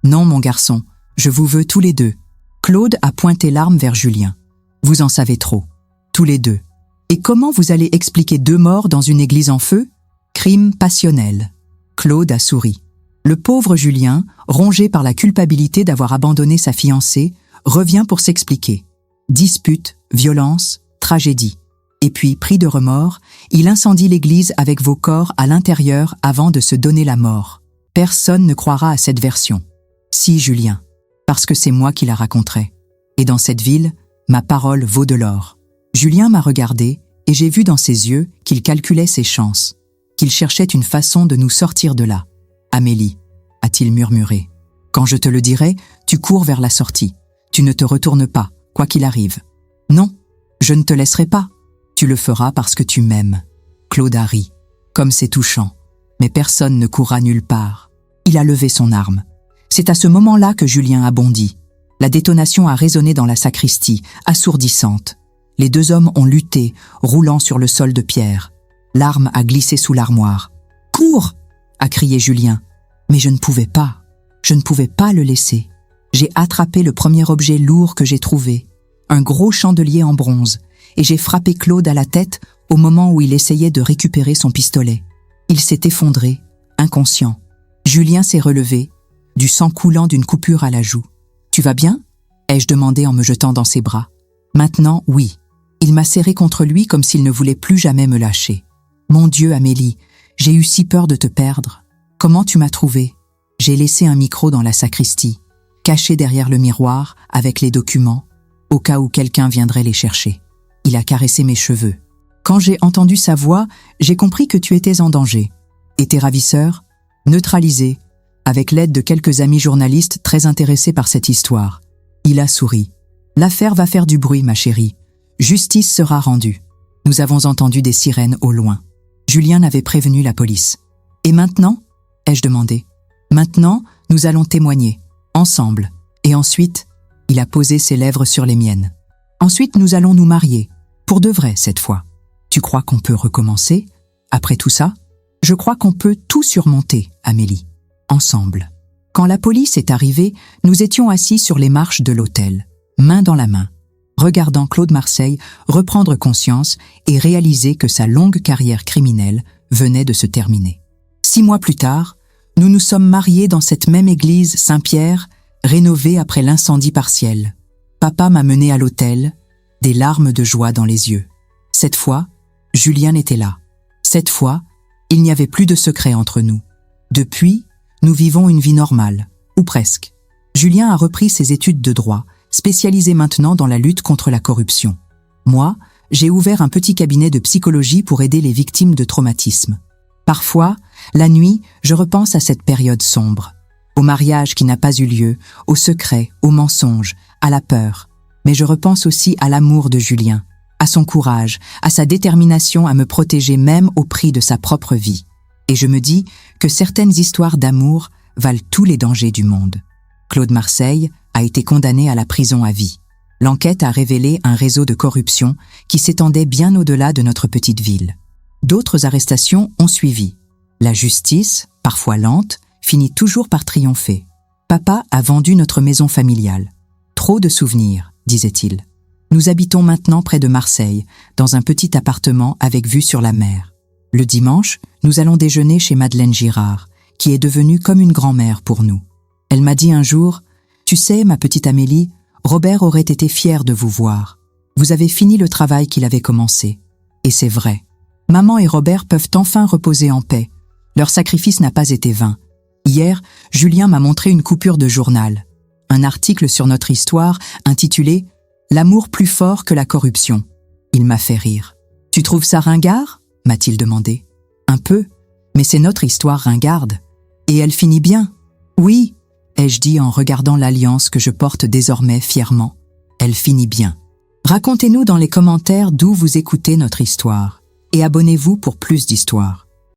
Non, mon garçon, je vous veux tous les deux. Claude a pointé l'arme vers Julien. Vous en savez trop. Tous les deux. Et comment vous allez expliquer 2 morts dans une église en feu? Crime passionnel. Claude a souri. Le pauvre Julien, rongé par la culpabilité d'avoir abandonné sa fiancée, revient pour s'expliquer. Dispute, violence, tragédie. Et puis, pris de remords, il incendie l'église avec vos corps à l'intérieur avant de se donner la mort. Personne ne croira à cette version. Si, Julien, parce que c'est moi qui la raconterai. Et dans cette ville, ma parole vaut de l'or. Julien m'a regardé et j'ai vu dans ses yeux qu'il calculait ses chances, qu'il cherchait une façon de nous sortir de là. Amélie, a-t-il murmuré. Quand je te le dirai, tu cours vers la sortie. Tu ne te retournes pas, quoi qu'il arrive. Non, je ne te laisserai pas. Tu le feras parce que tu m'aimes. Claude a ri. Comme c'est touchant. Mais personne ne courra nulle part. Il a levé son arme. C'est à ce moment-là que Julien a bondi. La détonation a résonné dans la sacristie, assourdissante. Les 2 hommes ont lutté, roulant sur le sol de pierre. L'arme a glissé sous l'armoire. « Cours !» a crié Julien. Mais je ne pouvais pas. Je ne pouvais pas le laisser. J'ai attrapé le premier objet lourd que j'ai trouvé, un gros chandelier en bronze, et j'ai frappé Claude à la tête au moment où il essayait de récupérer son pistolet. Il s'est effondré, inconscient. Julien s'est relevé, du sang coulant d'une coupure à la joue. « Tu vas bien ?» ai-je demandé en me jetant dans ses bras. Maintenant, oui. Il m'a serré contre lui comme s'il ne voulait plus jamais me lâcher. « Mon Dieu, Amélie, j'ai eu si peur de te perdre. Comment tu m'as trouvé ?» J'ai laissé un micro dans la sacristie, caché derrière le miroir avec les documents, au cas où quelqu'un viendrait les chercher. Il a caressé mes cheveux. Quand j'ai entendu sa voix, j'ai compris que tu étais en danger. Et tes ravisseurs, neutralisés, avec l'aide de quelques amis journalistes très intéressés par cette histoire. Il a souri. L'affaire va faire du bruit, ma chérie. Justice sera rendue. Nous avons entendu des sirènes au loin. Julien avait prévenu la police. Et maintenant ? Ai-je demandé. Maintenant, nous allons témoigner, ensemble. Et ensuite, il a posé ses lèvres sur les miennes. Ensuite, nous allons nous marier, pour de vrai cette fois. Tu crois qu'on peut recommencer, après tout ça? Je crois qu'on peut tout surmonter, Amélie. Ensemble. Quand la police est arrivée, nous étions assis sur les marches de l'hôtel, main dans la main, regardant Claude Marseille reprendre conscience et réaliser que sa longue carrière criminelle venait de se terminer. 6 mois plus tard, nous nous sommes mariés dans cette même église Saint-Pierre, rénovée après l'incendie partiel. Papa m'a mené à l'autel, des larmes de joie dans les yeux. Cette fois, Julien était là. Cette fois, il n'y avait plus de secret entre nous. Depuis, nous vivons une vie normale, ou presque. Julien a repris ses études de droit, spécialisé maintenant dans la lutte contre la corruption. Moi, j'ai ouvert un petit cabinet de psychologie pour aider les victimes de traumatisme. Parfois, la nuit, je repense à cette période sombre, au mariage qui n'a pas eu lieu, au secret, au mensonge, à la peur. Mais je repense aussi à l'amour de Julien, à son courage, à sa détermination à me protéger même au prix de sa propre vie. Et je me dis que certaines histoires d'amour valent tous les dangers du monde. Claude Marseille a été condamné à la prison à vie. L'enquête a révélé un réseau de corruption qui s'étendait bien au-delà de notre petite ville. D'autres arrestations ont suivi. La justice, parfois lente, finit toujours par triompher. Papa a vendu notre maison familiale. Trop de souvenirs, disait-il. Nous habitons maintenant près de Marseille, dans un petit appartement avec vue sur la mer. Le dimanche, nous allons déjeuner chez Madeleine Girard, qui est devenue comme une grand-mère pour nous. Elle m'a dit un jour, « Tu sais, ma petite Amélie, Robert aurait été fier de vous voir. Vous avez fini le travail qu'il avait commencé. » Et c'est vrai. Maman et Robert peuvent enfin reposer en paix. Leur sacrifice n'a pas été vain. Hier, Julien m'a montré une coupure de journal. Un article sur notre histoire intitulé « L'amour plus fort que la corruption ». Il m'a fait rire. « Tu trouves ça ringard ?» m'a-t-il demandé. « Un peu, mais c'est notre histoire ringarde. Et elle finit bien. »« Oui », ai-je dit en regardant l'alliance que je porte désormais fièrement. « Elle finit bien. » Racontez-nous dans les commentaires d'où vous écoutez notre histoire et abonnez-vous pour plus d'histoires.